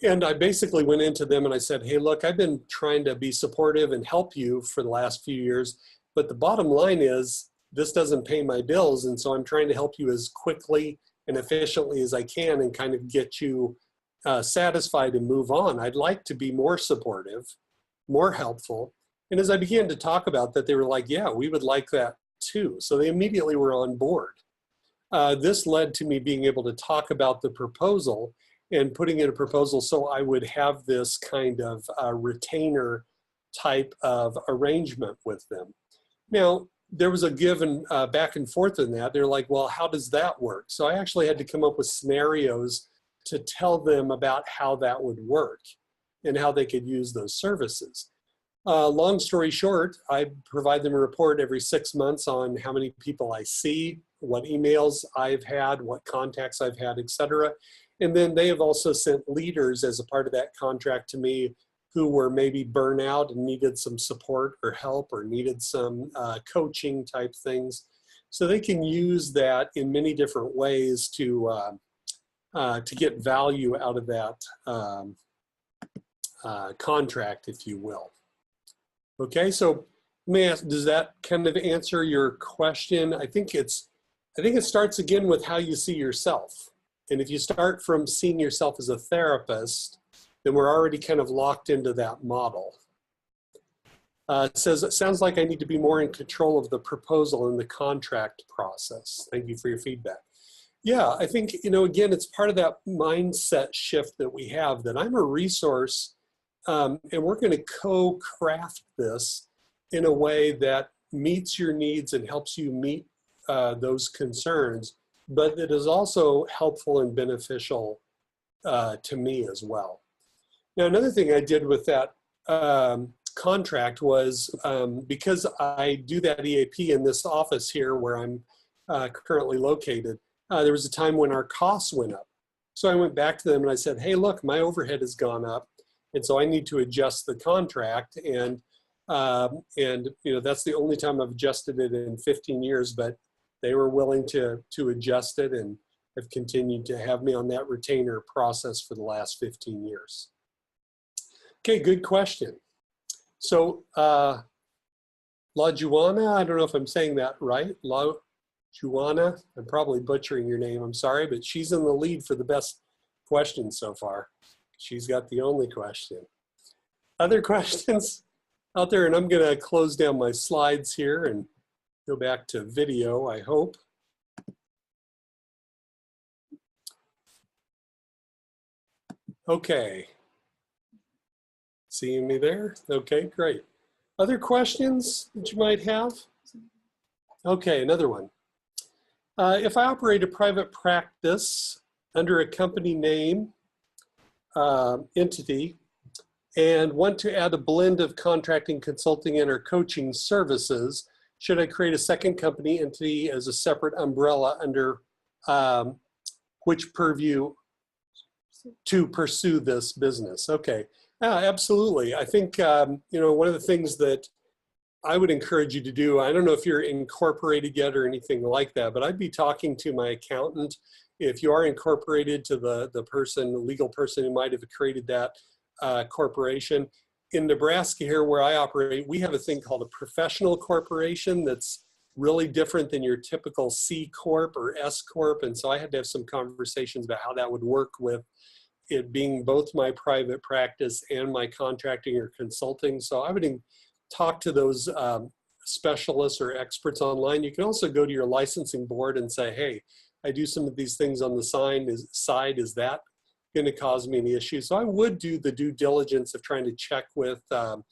And I basically went into them and I said, hey, look, I've been trying to be supportive and help you for the last few years, but the bottom line is this doesn't pay my bills. And so I'm trying to help you as quickly and efficiently as I can and kind of get you satisfied and move on. I'd like to be more supportive, more helpful. And as I began to talk about that, they were like, yeah, we would like that too. So they immediately were on board. This led to me being able to talk about the proposal and putting in a proposal so I would have this kind of retainer type of arrangement with them. Now, there was a give and back and forth in that. They're like, well, how does that work? So I actually had to come up with scenarios to tell them about how that would work and how they could use those services. Long story short, I provide them a report every 6 months on how many people I see, what emails I've had, what contacts I've had, etc. And then they have also sent leaders as a part of that contract to me who were maybe burnout and needed some support or help or needed some coaching type things. So they can use that in many different ways to get value out of that contract, if you will. Okay, so let me ask, does that kind of answer your question? I think it starts again with how you see yourself. And if you start from seeing yourself as a therapist, then we're already kind of locked into that model. It says, it sounds like I need to be more in control of the proposal and the contract process. Thank you for your feedback. Yeah, I think, you know, again, it's part of that mindset shift that we have, that I'm a resource and we're going to co-craft this in a way that meets your needs and helps you meet those concerns, but it is also helpful and beneficial to me as well. Now, another thing I did with that contract was because I do that EAP in this office here where I'm currently located, there was a time when our costs went up. So I went back to them and I said, hey, look, my overhead has gone up. And so I need to adjust the contract. And you know, that's the only time I've adjusted it in 15 years, but they were willing to adjust it and have continued to have me on that retainer process for the last 15 years. Okay, good question. So La Juana, I don't know if I'm saying that right. La Juana, I'm probably butchering your name, I'm sorry, but she's in the lead for the best question so far. She's got the only question. Other questions out there? And I'm gonna close down my slides here and go back to video, I hope. Okay. Seeing me there? Okay, great. Other questions that you might have? Okay, another one. If I operate a private practice under a company name entity and want to add a blend of contracting, consulting, and or coaching services, should I create a second company entity as a separate umbrella under which purview to pursue this business? Okay, absolutely. I think, you know, one of the things that I would encourage you to do, I don't know if you're incorporated yet or anything like that, but I'd be talking to my accountant. If you are incorporated, to the person, the legal person who might have created that corporation. In Nebraska here where I operate, we have a thing called a professional corporation that's really different than your typical C Corp or S Corp. And so I had to have some conversations about how that would work with it being both my private practice and my contracting or consulting. So I would talk to those specialists or experts online. You can also go to your licensing board and say, hey, I do some of these things on the side. Is that going to cause me any issues? So I would do the due diligence of trying to check with some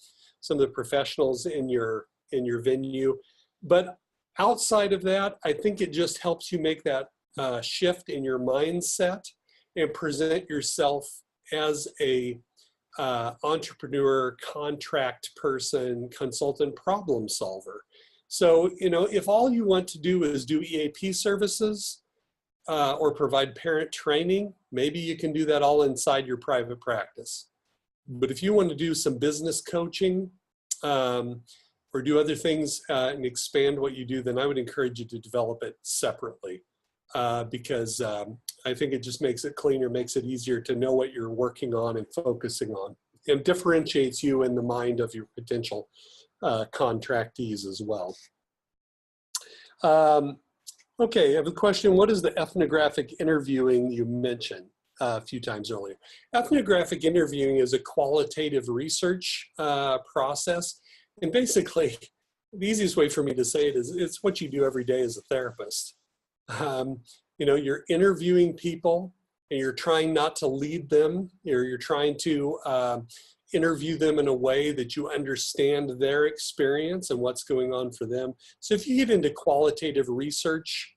of the professionals in your venue. But outside of that, I think it just helps you make that shift in your mindset and present yourself as a entrepreneur, contract person, consultant, problem solver. So, you know, if all you want to do is do EAP services or provide parent training, maybe you can do that all inside your private practice. But if you want to do some business coaching or do other things and expand what you do, then I would encourage you to develop it separately because I think it just makes it cleaner, makes it easier to know what you're working on and focusing on, and differentiates you in the mind of your potential contractees as well. Okay, I have a question. What is the ethnographic interviewing you mentioned a few times earlier? Ethnographic interviewing is a qualitative research process. And basically, the easiest way for me to say it is it's what you do every day as a therapist. You know, you're interviewing people and you're trying not to lead them, or you're trying to interview them in a way that you understand their experience and what's going on for them. So if you get into qualitative research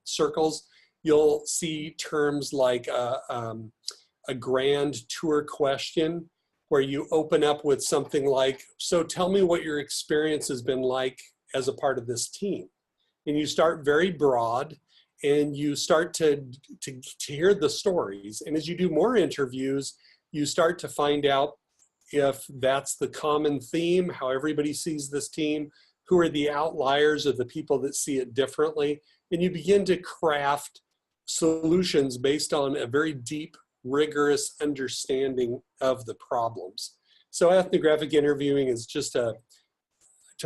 circles, you'll see terms like a grand tour question, where you open up with something like, so tell me what your experience has been like as a part of this team. And you start very broad and you start to hear the stories. And as you do more interviews, you start to find out if that's the common theme, how everybody sees this team, who are the outliers or the people that see it differently. And you begin to craft solutions based on a very deep, rigorous understanding of the problems. So ethnographic interviewing is just to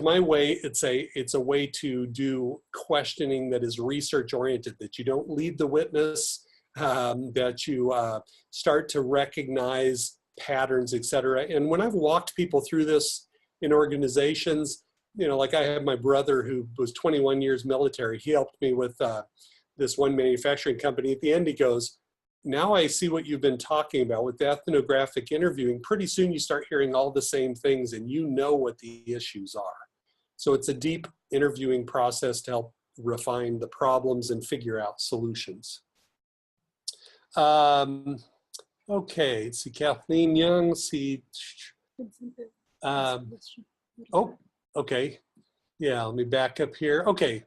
my way, it's a way to do questioning that is research oriented, that you don't lead the witness, that you start to recognize patterns, et cetera. And when I've walked people through this in organizations, you know, like I had my brother who was 21 years military, he helped me with this one manufacturing company. At the end, he goes, now I see what you've been talking about with the ethnographic interviewing. Pretty soon you start hearing all the same things and you know what the issues are. So it's a deep interviewing process to help refine the problems and figure out solutions. Okay, let's see, Kathleen Young, let's see. Oh, okay. Yeah, let me back up here. Okay.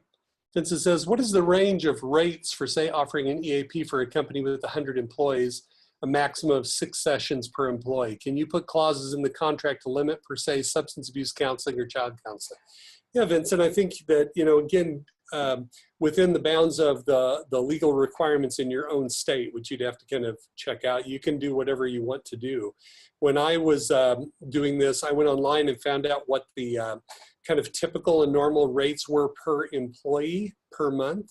Vincent says, what is the range of rates for, say, offering an EAP for a company with 100 employees, a maximum of 6 sessions per employee? Can you put clauses in the contract to limit, per se, substance abuse counseling or child counseling? Yeah, Vincent, I think that, you know, again, within the bounds of the legal requirements in your own state, which you'd have to kind of check out, you can do whatever you want to do. When I was doing this, I went online and found out what the kind of typical and normal rates were per employee per month.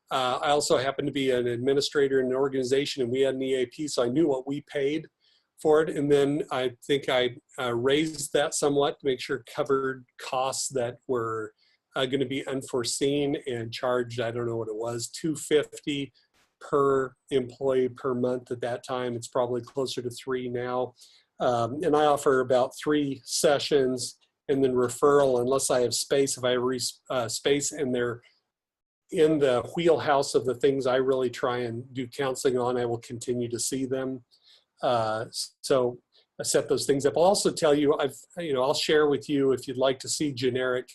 I also happened to be an administrator in an organization and we had an EAP, so I knew what we paid for it. And then I think I raised that somewhat to make sure it covered costs that were going to be unforeseen, and charged, I don't know what it was, $250 per employee per month at that time. It's probably closer to $3 now. And I offer about 3 sessions and then referral unless I have space. If I have space and they're in the wheelhouse of the things I really try and do counseling on, I will continue to see them. So I set those things up. I'll also tell you, I'll share with you if you'd like to see generic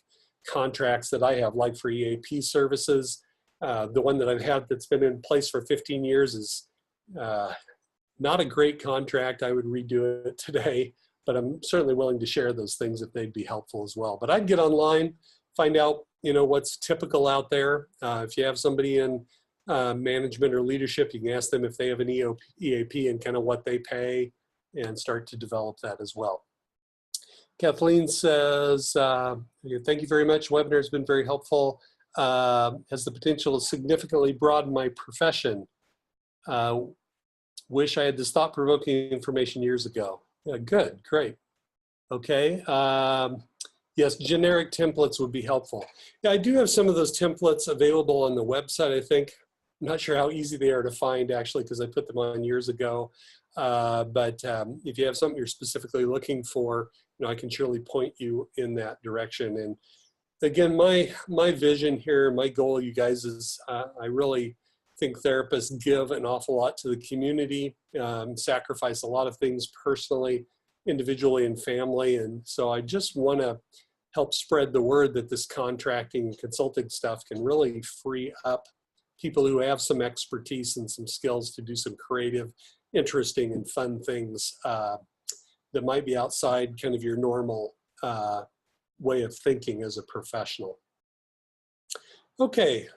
contracts that I have, like for EAP services. The one that I've had that's been in place for 15 years is not a great contract. I would redo it today. but I'm certainly willing to share those things if they'd be helpful as well. But I'd get online, find out, you know, what's typical out there. If you have somebody in management or leadership, you can ask them if they have an EAP and kind of what they pay, and start to develop that as well. Kathleen says, thank you very much. Webinar has been very helpful. Has the potential to significantly broaden my profession. Wish I had this thought-provoking information years ago. Yeah, good, great. Okay. Yes, generic templates would be helpful. Yeah, I do have some of those templates available on the website, I think. I'm not sure how easy they are to find, actually, because I put them on years ago. But if you have something you're specifically looking for, you know, I can surely point you in that direction. And again, my vision here, my goal, you guys, is I really think therapists give an awful lot to the community, sacrifice a lot of things personally, individually, and family. And so I just want to help spread the word that this contracting and consulting stuff can really free up people who have some expertise and some skills to do some creative, interesting, and fun things that might be outside kind of your normal way of thinking as a professional. Okay,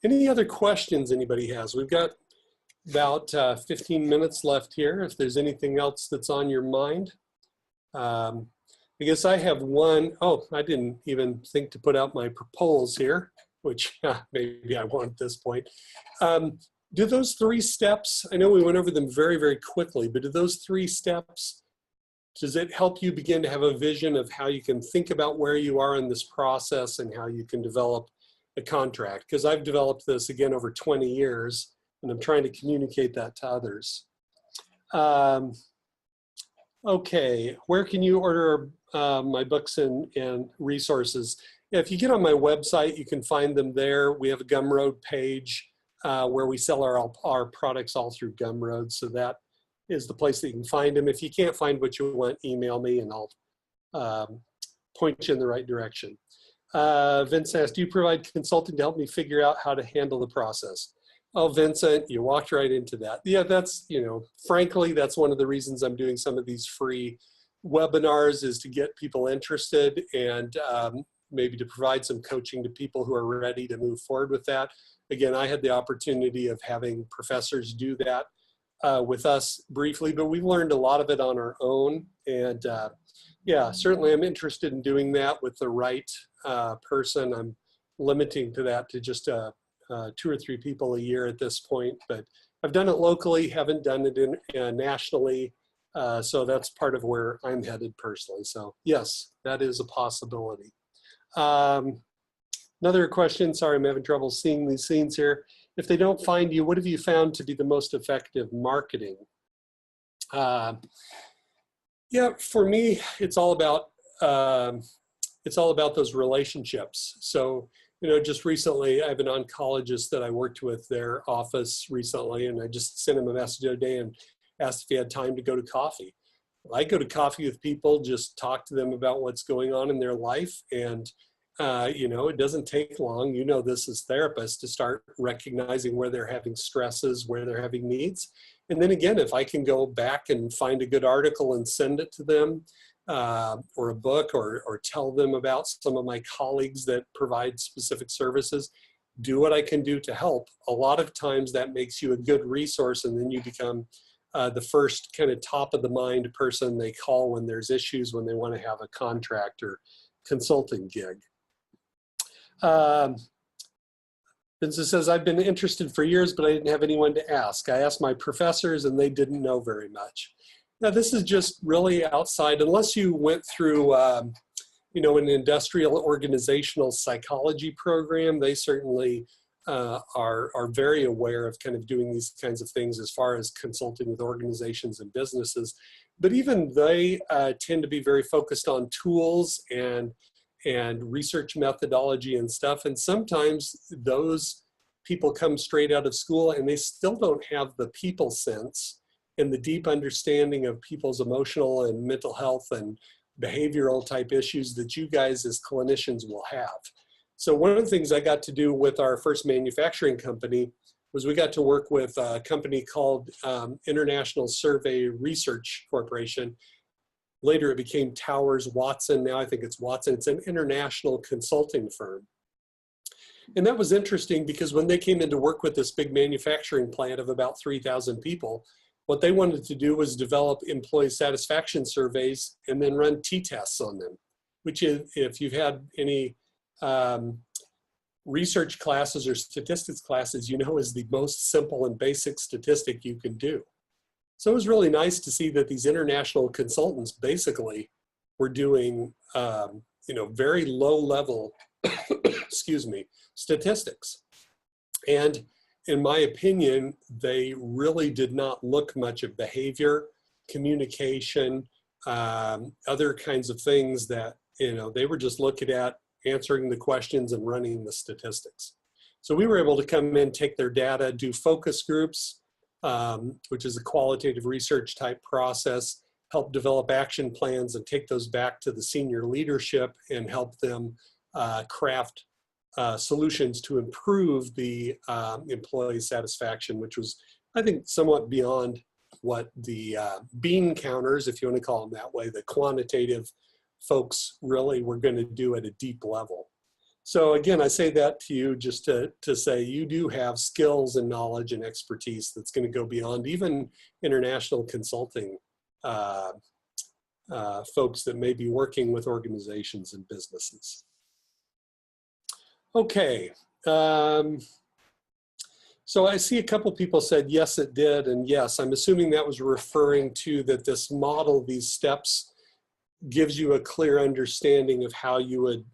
any other questions anybody has? We've got about 15 minutes left here. If there's anything else that's on your mind. I guess I have one. Oh, I didn't even think to put out my proposals here, which maybe I won't at this point. Do those 3 steps, I know we went over them very, very quickly, but do those 3 steps, does it help you begin to have a vision of how you can think about where you are in this process and how you can develop a contract? Because I've developed this, again, over 20 years, and I'm trying to communicate that to others. Okay, where can you order my books and resources? If you get on my website, you can find them there. We have a Gumroad page where we sell our products all through Gumroad. So that is the place that you can find them. If you can't find what you want, email me and I'll point you in the right direction. Vince asked, do you provide consulting to help me figure out how to handle the process? Oh, Vincent, you walked right into that. Yeah, that's, you know, frankly, that's one of the reasons I'm doing some of these free webinars, is to get people interested and maybe to provide some coaching to people who are ready to move forward with that. Again, I had the opportunity of having professors do that with us briefly, but we've learned a lot of it on our own. And yeah, certainly I'm interested in doing that with the right person. I'm limiting to that to just 2 or 3 people a year at this point, but I've done it locally, haven't done it nationally. So that's part of where I'm headed personally. So yes, that is a possibility. Another question, sorry, I'm having trouble seeing these scenes here. If they don't find you, what have you found to be the most effective marketing? Yeah, for me, it's all about those relationships. So, you know, just recently, I have an oncologist that I worked with their office recently, and I just sent him a message the other day and asked if he had time to go to coffee. I go to coffee with people, just talk to them about what's going on in their life. And, you know, it doesn't take long, you know this as therapists, to start recognizing where they're having stresses, where they're having needs. And then again, if I can go back and find a good article and send it to them, or a book, or tell them about some of my colleagues that provide specific services, do what I can do to help. A lot of times that makes you a good resource, and then you become the first kind of top of the mind person they call when there's issues, when they want to have a contract or consulting gig. Vincent says, I've been interested for years, but I didn't have anyone to ask. I asked my professors and they didn't know very much. Now, this is just really outside, unless you went through, you know, an industrial organizational psychology program. They certainly are very aware of kind of doing these kinds of things as far as consulting with organizations and businesses. But even they tend to be very focused on tools and research methodology and stuff. And sometimes those people come straight out of school and they still don't have the people sense and the deep understanding of people's emotional and mental health and behavioral type issues that you guys as clinicians will have. So one of the things I got to do with our first manufacturing company was we got to work with a company called International Survey Research Corporation. Later it became Towers Watson. Now I think it's Watson. It's an international consulting firm. And that was interesting because when they came in to work with this big manufacturing plant of about 3,000 people, what they wanted to do was develop employee satisfaction surveys and then run t-tests on them, which is, if you've had any research classes or statistics classes, you know, is the most simple and basic statistic you can do. So it was really nice to see that these international consultants basically were doing, you know, very low level, excuse me, statistics. And in my opinion, they really did not look much at behavior, communication, other kinds of things that, you know, they were just looking at answering the questions and running the statistics. So we were able to come in, take their data, do focus groups, which is a qualitative research type process, help develop action plans and take those back to the senior leadership and help them craft solutions to improve the employee satisfaction, which was, I think, somewhat beyond what the bean counters, if you want to call them that way, the quantitative folks really were going to do at a deep level. So again, I say that to you just to say you do have skills and knowledge and expertise that's going to go beyond even international consulting folks that may be working with organizations and businesses. Okay, so I see a couple people said, yes, it did, and yes, I'm assuming that was referring to that this model, these steps, gives you a clear understanding of how you would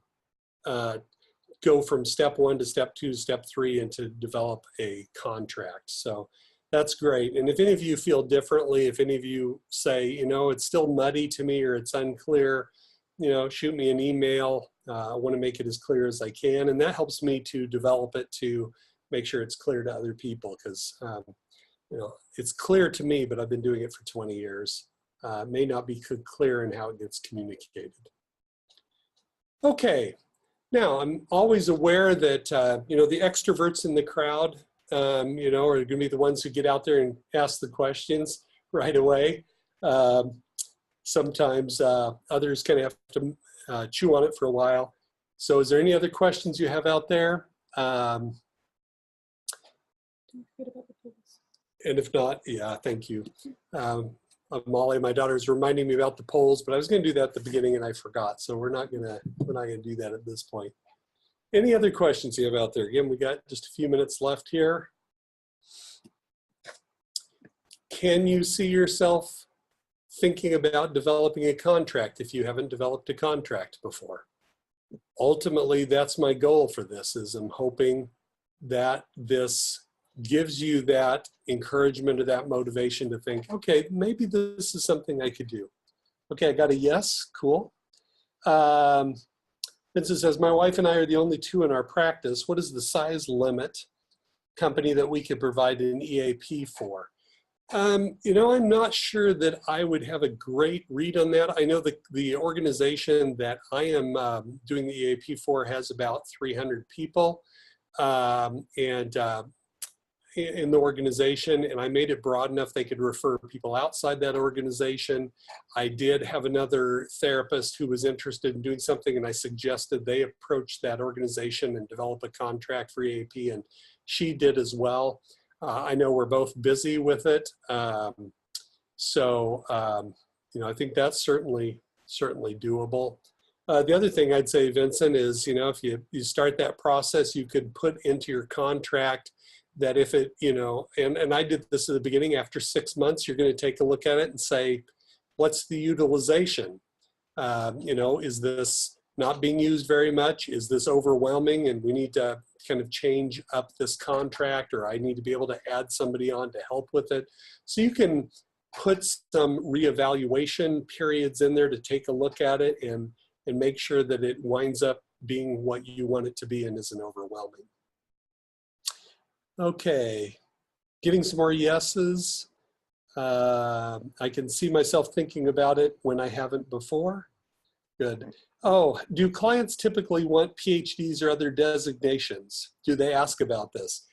go from step 1 to step 2 to step 3 and to develop a contract. So that's great. And if any of you feel differently, if any of you say, you know, it's still muddy to me or it's unclear, you know, shoot me an email. I want to make it as clear as I can. And that helps me to develop it to make sure it's clear to other people because, you know, it's clear to me, but I've been doing it for 20 years. May not be clear in how it gets communicated. Okay. Now, I'm always aware that, you know, the extroverts in the crowd, you know, are going to be the ones who get out there and ask the questions right away. Sometimes others kind of have to chew on it for a while. So is there any other questions you have out there? And if not, yeah, thank you. Molly, my daughter's reminding me about the polls, but I was going to do that at the beginning and I forgot. So we're not gonna do that at this point. Any other questions you have out there? Again, we got just a few minutes left here. Can you see yourself thinking about developing a contract if you haven't developed a contract before? Ultimately, that's my goal for this, is I'm hoping that this gives you that encouragement or that motivation to think, okay, maybe this is something I could do. Okay, I got a yes, cool. Vincent says, my wife and I are the only two in our practice. What is the size limit company that we could provide an EAP for? You know, I'm not sure that I would have a great read on that. I know the organization that I am doing the EAP for has about 300 people. In the organization, and I made it broad enough they could refer people outside that organization. I did have another therapist who was interested in doing something, and I suggested they approach that organization and develop a contract for EAP, and she did as well. I know we're both busy with it, you know, I think that's certainly doable. The other thing I'd say, Vincent, is, you know, if you start that process, you could put into your contract that if it, you know, and I did this at the beginning, after 6 months, you're going to take a look at it and say, what's the utilization? You know, is this not being used very much? Is this overwhelming and we need to kind of change up this contract, or I need to be able to add somebody on to help with it? So you can put some reevaluation periods in there to take a look at it and make sure that it winds up being what you want it to be and isn't overwhelming. Okay, getting some more yeses. I can see myself thinking about it when I haven't before. Good. Oh, do clients typically want PhDs or other designations? Do they ask about this?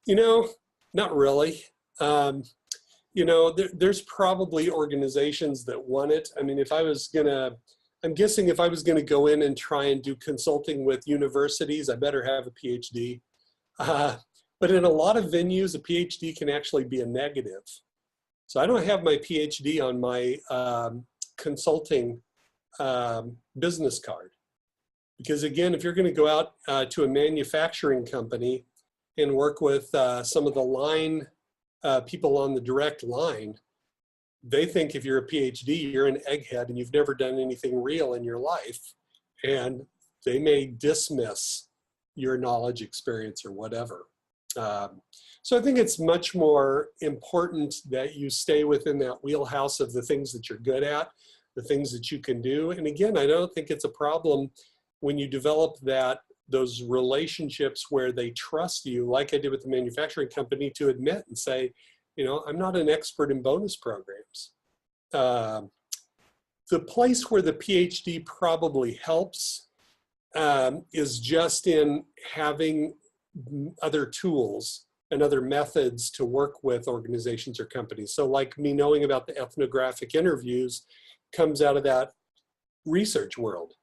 You know, not really. You you know, there's probably organizations that want it. I mean, if I was gonna, I'm guessing if I was gonna go in and try and do consulting with universities, I better have a PhD. But in a lot of venues, a PhD can actually be a negative. So I don't have my PhD on my consulting business card. Because again, if you're going to go out to a manufacturing company and work with some of the line people on the direct line, they think if you're a PhD, you're an egghead and you've never done anything real in your life. And they may dismiss your knowledge, experience, or whatever. So I think it's much more important that you stay within that wheelhouse of the things that you're good at, the things that you can do. And again, I don't think it's a problem when you develop those relationships where they trust you, like I did with the manufacturing company, to admit and say, you know, I'm not an expert in bonus programs. The place where the PhD probably helps is just in having other tools and other methods to work with organizations or companies. So like me knowing about the ethnographic interviews comes out of that research world.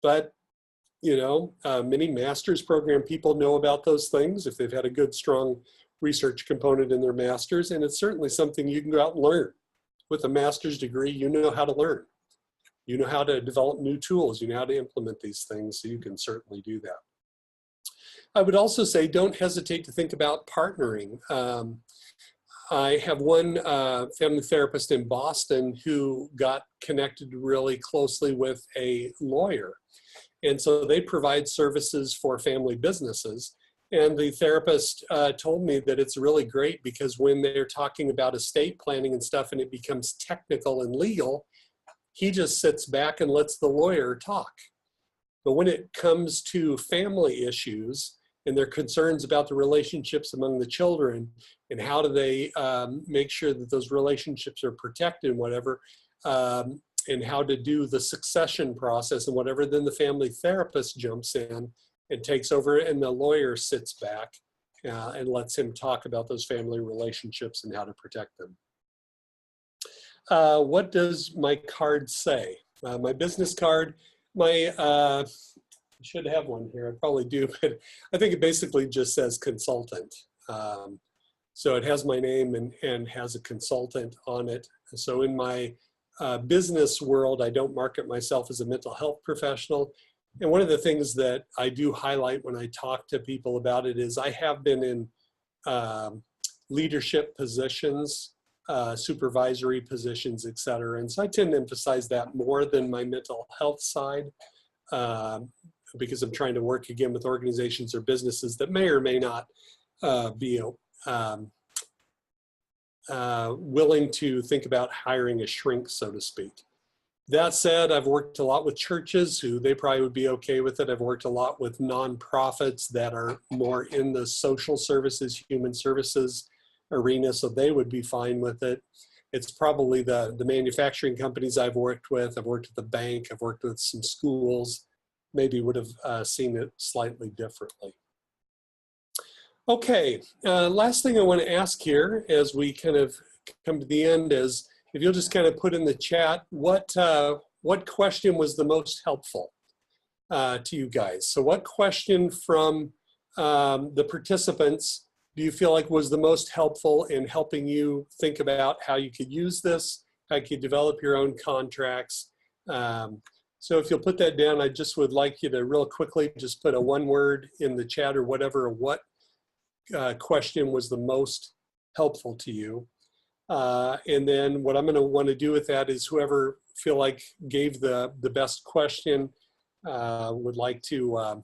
But, you know, many master's program people know about those things if they've had a good, strong research component in their master's. And it's certainly something you can go out and learn. With a master's degree, you know how to learn. You know how to develop new tools. You know how to implement these things. So you can certainly do that. I would also say don't hesitate to think about partnering. I have one family therapist in Boston who got connected really closely with a lawyer. And so they provide services for family businesses. And the therapist told me that it's really great because when they're talking about estate planning and stuff and it becomes technical and legal, he just sits back and lets the lawyer talk. But when it comes to family issues, and their concerns about the relationships among the children and how do they make sure that those relationships are protected and whatever, and how to do the succession process and whatever, then the family therapist jumps in and takes over and the lawyer sits back and lets him talk about those family relationships and how to protect them. What does my card say? My business card, I should have one here, I probably do, but I think it basically just says consultant. So it has my name and has a consultant on it. So in my business world, I don't market myself as a mental health professional. And one of the things that I do highlight when I talk to people about it is I have been in leadership positions, supervisory positions, et cetera. And so I tend to emphasize that more than my mental health side. Because I'm trying to work again with organizations or businesses that may or may not be willing to think about hiring a shrink, so to speak. That said, I've worked a lot with churches who they probably would be okay with it. I've worked a lot with nonprofits that are more in the social services, human services arena, so they would be fine with it. It's probably the manufacturing companies I've worked with. I've worked at the bank. I've worked with some schools. Maybe would have seen it slightly differently. Okay, last thing I want to ask here as we kind of come to the end is if you'll just kind of put in the chat, what question was the most helpful to you guys? So what question from the participants do you feel like was the most helpful in helping you think about how you could use this, how you could develop your own contracts? So if you'll put that down, I just would like you to real quickly just put a one word in the chat or whatever, what question was the most helpful to you. And then what I'm going to want to do with that is whoever feel like gave the best question would like to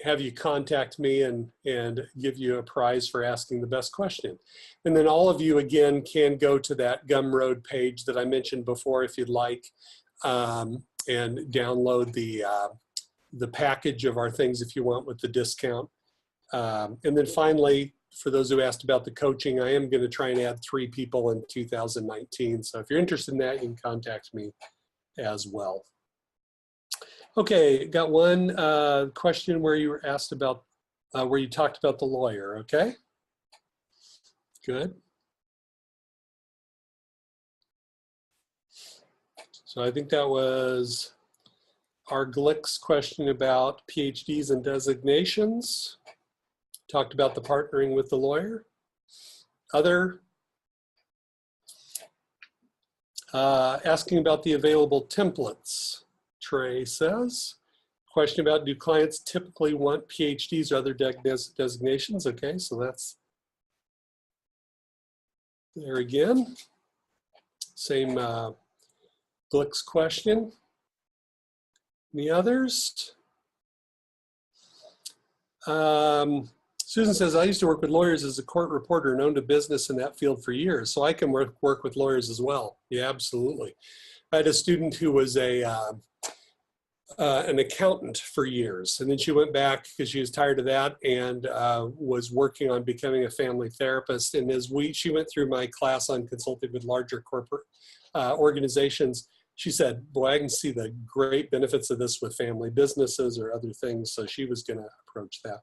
have you contact me and give you a prize for asking the best question. And then all of you again can go to that Gumroad page that I mentioned before if you'd like. And download the package of our things if you want with the discount. And then finally, for those who asked about the coaching, I am going to try and add 3 people in 2019. So if you're interested in that, you can contact me as well. Okay, got one question where you were asked about, where you talked about the lawyer, okay? Good. So I think that was our Glick's question about PhDs and designations. Talked about the partnering with the lawyer. Other, asking about the available templates. Trey says, question about, do clients typically want PhDs or other designations? Okay, so that's there again. Same Glick's question. Any others? Susan says, I used to work with lawyers as a court reporter and owned a business in that field for years, so I can work with lawyers as well. Yeah, absolutely. I had a student who was an accountant for years, and then she went back because she was tired of that and was working on becoming a family therapist. And as she went through my class on consulting with larger corporate organizations, she said, boy, I can see the great benefits of this with family businesses or other things. So she was going to approach that,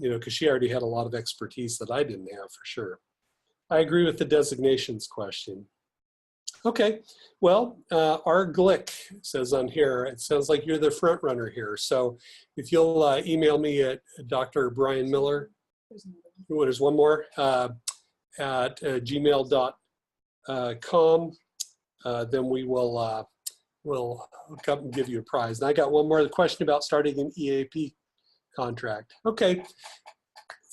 you know, because she already had a lot of expertise that I didn't have for sure. I agree with the designations question. Okay, well, our Glick says on here, it sounds like you're the front runner here. So if you'll email me at Dr. Brian Miller, there's one more, at gmail.com. Then we will we'll come and give you a prize. And I got one more question about starting an EAP contract. Okay,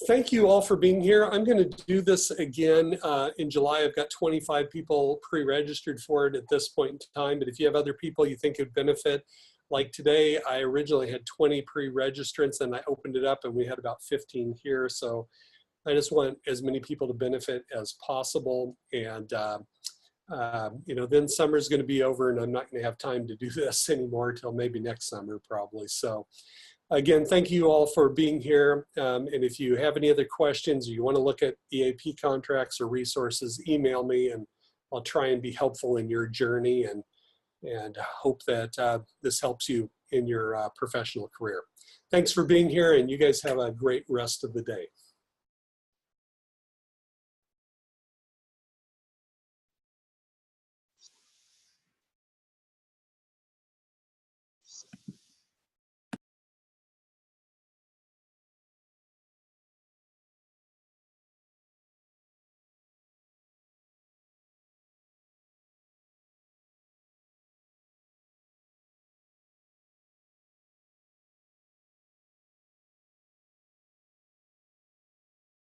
thank you all for being here. I'm going to do this again in July. I've got 25 people pre-registered for it at this point in time, but if you have other people you think would benefit, like today, I originally had 20 pre-registrants and I opened it up and we had about 15 here. So I just want as many people to benefit as possible. And you know, then summer's going to be over and I'm not going to have time to do this anymore until maybe next summer probably. So again, thank you all for being here. And if you have any other questions, or you want to look at EAP contracts or resources, email me and I'll try and be helpful in your journey and hope that this helps you in your professional career. Thanks for being here and you guys have a great rest of the day.